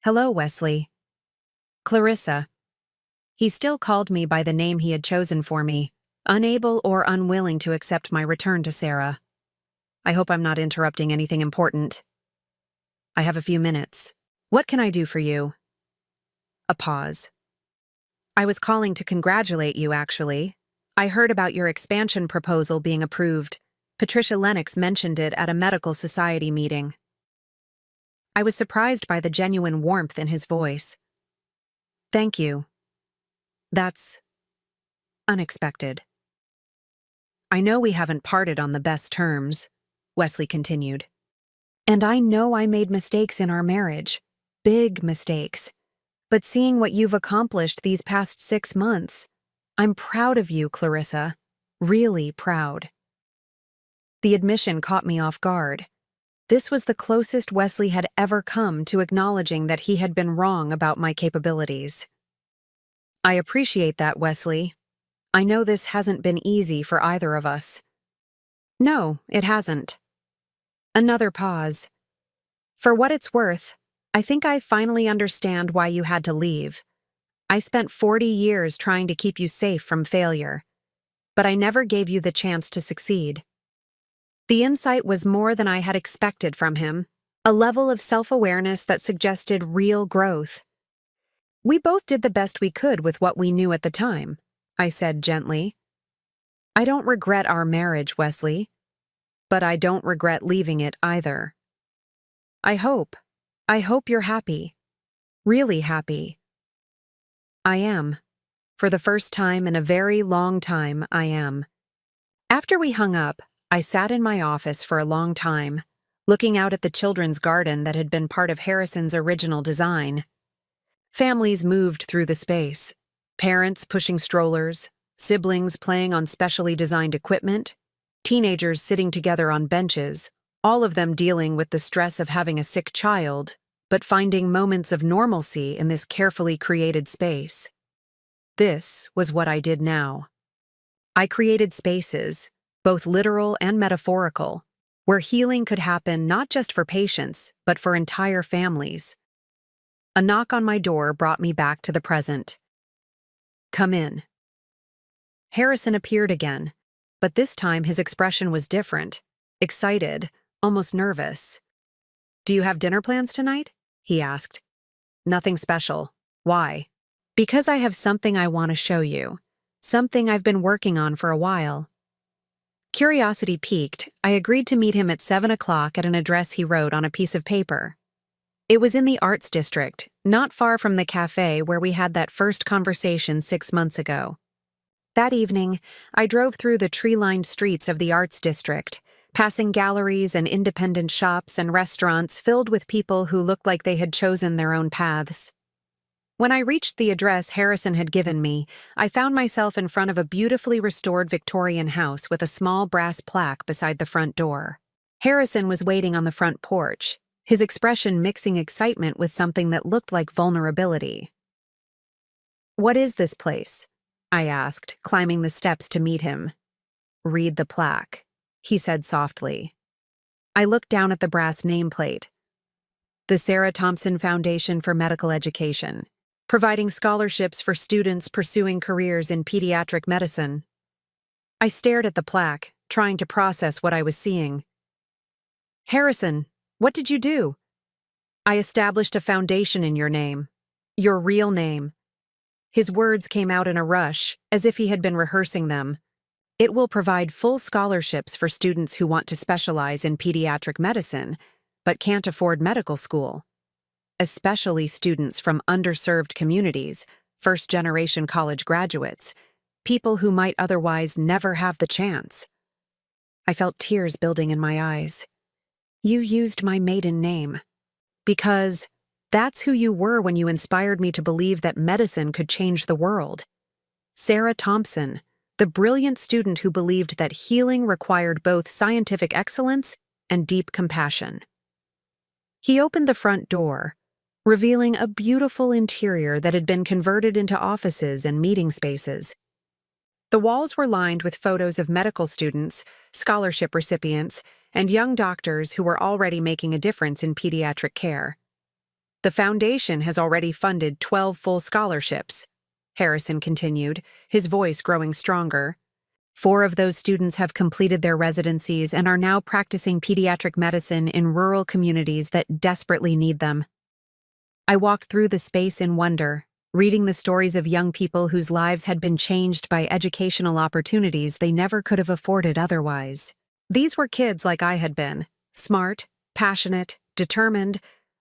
Hello, Wesley. Clarissa. He still called me by the name he had chosen for me, unable or unwilling to accept my return to Sarah. I hope I'm not interrupting anything important. I have a few minutes. What can I do for you? A pause. I was calling to congratulate you, actually. I heard about your expansion proposal being approved. Patricia Lennox mentioned it at a medical society meeting. I was surprised by the genuine warmth in his voice. Thank you. That's unexpected. I know we haven't parted on the best terms, Wesley continued. And I know I made mistakes in our marriage. Big mistakes. But seeing what you've accomplished these past 6 months, I'm proud of you, Clarissa. Really proud. The admission caught me off guard. This was the closest Wesley had ever come to acknowledging that he had been wrong about my capabilities. I appreciate that, Wesley. I know this hasn't been easy for either of us. No, it hasn't. Another pause. For what it's worth, I think I finally understand why you had to leave. I spent 40 years trying to keep you safe from failure, but I never gave you the chance to succeed. The insight was more than I had expected from him, a level of self-awareness that suggested real growth. We both did the best we could with what we knew at the time, I said gently. I don't regret our marriage, Wesley, but I don't regret leaving it either. I hope you're happy. Really happy. I am. For the first time in a very long time, I am. After we hung up, I sat in my office for a long time, looking out at the children's garden that had been part of Harrison's original design. Families moved through the space, parents pushing strollers, siblings playing on specially designed equipment, teenagers sitting together on benches, all of them dealing with the stress of having a sick child, but finding moments of normalcy in this carefully created space. This was what I did now. I created spaces, both literal and metaphorical, where healing could happen not just for patients, but for entire families. A knock on my door brought me back to the present. "Come in." Harrison appeared again, but this time his expression was different, excited, almost nervous. "Do you have dinner plans tonight?" he asked. "Nothing special. Why?" "Because I have something I want to show you. Something I've been working on for a while." Curiosity piqued, I agreed to meet him at 7 o'clock at an address he wrote on a piece of paper. It was in the Arts District, not far from the cafe where we had that first conversation 6 months ago. That evening, I drove through the tree-lined streets of the Arts District, passing galleries and independent shops and restaurants filled with people who looked like they had chosen their own paths. When I reached the address Harrison had given me, I found myself in front of a beautifully restored Victorian house with a small brass plaque beside the front door. Harrison was waiting on the front porch, his expression mixing excitement with something that looked like vulnerability. "What is this place?" I asked, climbing the steps to meet him. "Read the plaque," he said softly. I looked down at the brass nameplate. "The Sarah Thompson Foundation for Medical Education, providing scholarships for students pursuing careers in pediatric medicine." I stared at the plaque, trying to process what I was seeing. "Harrison, what did you do?" "I established a foundation in your name. Your real name." His words came out in a rush, as if he had been rehearsing them. "It will provide full scholarships for students who want to specialize in pediatric medicine, but can't afford medical school. Especially students from underserved communities, first-generation college graduates, people who might otherwise never have the chance." I felt tears building in my eyes. "You used my maiden name. Because that's who you were when you inspired me to believe that medicine could change the world. Sarah Thompson, the brilliant student who believed that healing required both scientific excellence and deep compassion." He opened the front door, revealing a beautiful interior that had been converted into offices and meeting spaces. The walls were lined with photos of medical students, scholarship recipients, and young doctors who were already making a difference in pediatric care. "The foundation has already funded 12 full scholarships," Harrison continued, his voice growing stronger. "4 of those students have completed their residencies and are now practicing pediatric medicine in rural communities that desperately need them." I walked through the space in wonder, reading the stories of young people whose lives had been changed by educational opportunities they never could have afforded otherwise. These were kids like I had been, smart, passionate, determined,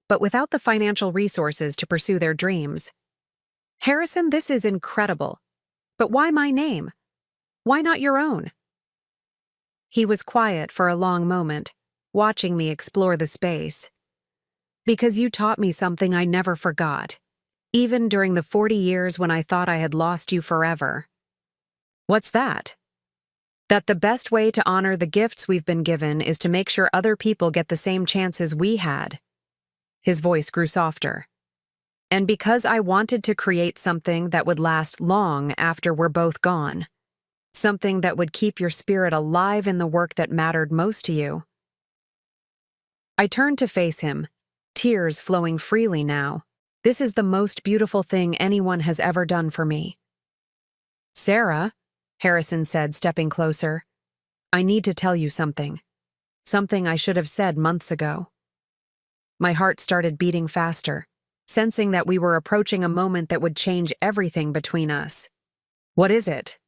but without the financial resources to pursue their dreams. "Harrison, this is incredible. But why my name? Why not your own?" He was quiet for a long moment, watching me explore the space. "Because you taught me something I never forgot, even during the 40 years when I thought I had lost you forever." "What's that?" "That the best way to honor the gifts we've been given is to make sure other people get the same chances we had." His voice grew softer. "And because I wanted to create something that would last long after we're both gone. Something that would keep your spirit alive in the work that mattered most to you." I turned to face him, tears flowing freely now. "This is the most beautiful thing anyone has ever done for me." "Sarah," Harrison said, stepping closer, "I need to tell you something. Something I should have said months ago." My heart started beating faster, sensing that we were approaching a moment that would change everything between us. "What is it?"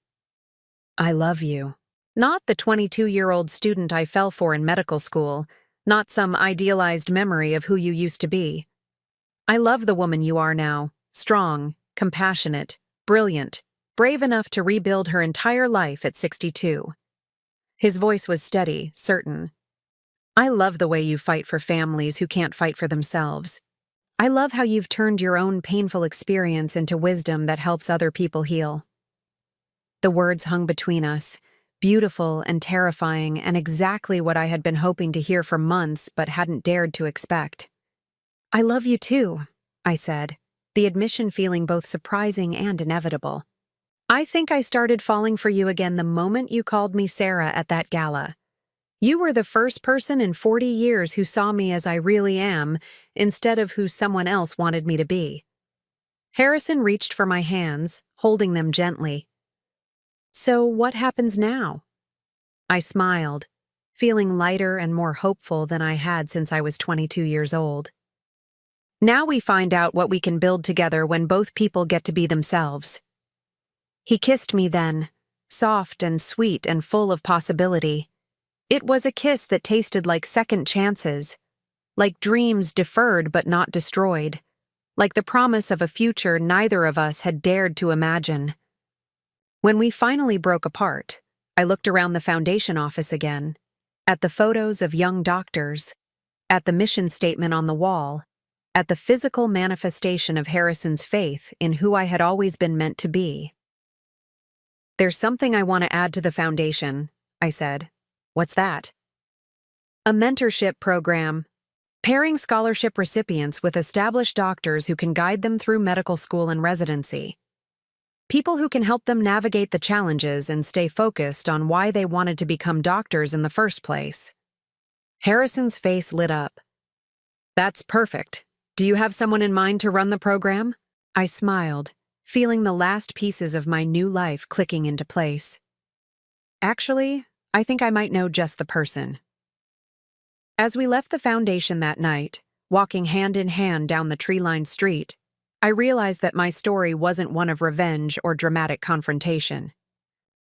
"I love you." Not the 22-year-old student I fell for in medical school, not some idealized memory of who you used to be. I love the woman you are now, strong, compassionate, brilliant, brave enough to rebuild her entire life at 62. His voice was steady, certain. "I love the way you fight for families who can't fight for themselves. I love how you've turned your own painful experience into wisdom that helps other people heal." The words hung between us, beautiful and terrifying, and exactly what I had been hoping to hear for months but hadn't dared to expect. "I love you too," I said, the admission feeling both surprising and inevitable. "I think I started falling for you again the moment you called me Sarah at that gala. You were the first person in 40 years who saw me as I really am, instead of who someone else wanted me to be. Harrison reached for my hands, holding them gently. So what happens now? I smiled, feeling lighter and more hopeful than I had since I was 22 years old. Now we find out what we can build together when both people get to be themselves. He kissed me then, soft and sweet and full of possibility. It was a kiss that tasted like second chances, like dreams deferred but not destroyed, like the promise of a future neither of us had dared to imagine. When we finally broke apart, I looked around the foundation office again, at the photos of young doctors, at the mission statement on the wall, at the physical manifestation of Harrison's faith in who I had always been meant to be. There's something I want to add to the foundation, I said. What's that? A mentorship program, pairing scholarship recipients with established doctors who can guide them through medical school and residency. People who can help them navigate the challenges and stay focused on why they wanted to become doctors in the first place. Harrison's face lit up. That's perfect. Do you have someone in mind to run the program? I smiled, feeling the last pieces of my new life clicking into place. Actually, I think I might know just the person. As we left the foundation that night, walking hand in hand down the tree-lined street, I realized that my story wasn't one of revenge or dramatic confrontation.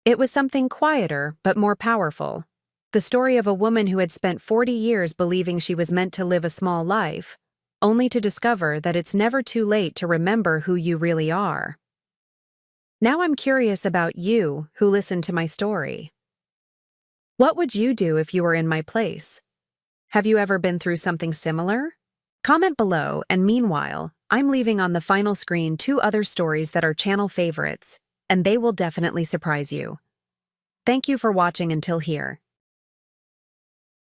It was something quieter but more powerful. The story of a woman who had spent 40 years believing she was meant to live a small life, only to discover that it's never too late to remember who you really are. Now I'm curious about you who listened to my story. What would you do if you were in my place? Have you ever been through something similar? Comment below, and meanwhile, I'm leaving on the final screen 2 other stories that are channel favorites, and they will definitely surprise you. Thank you for watching until here.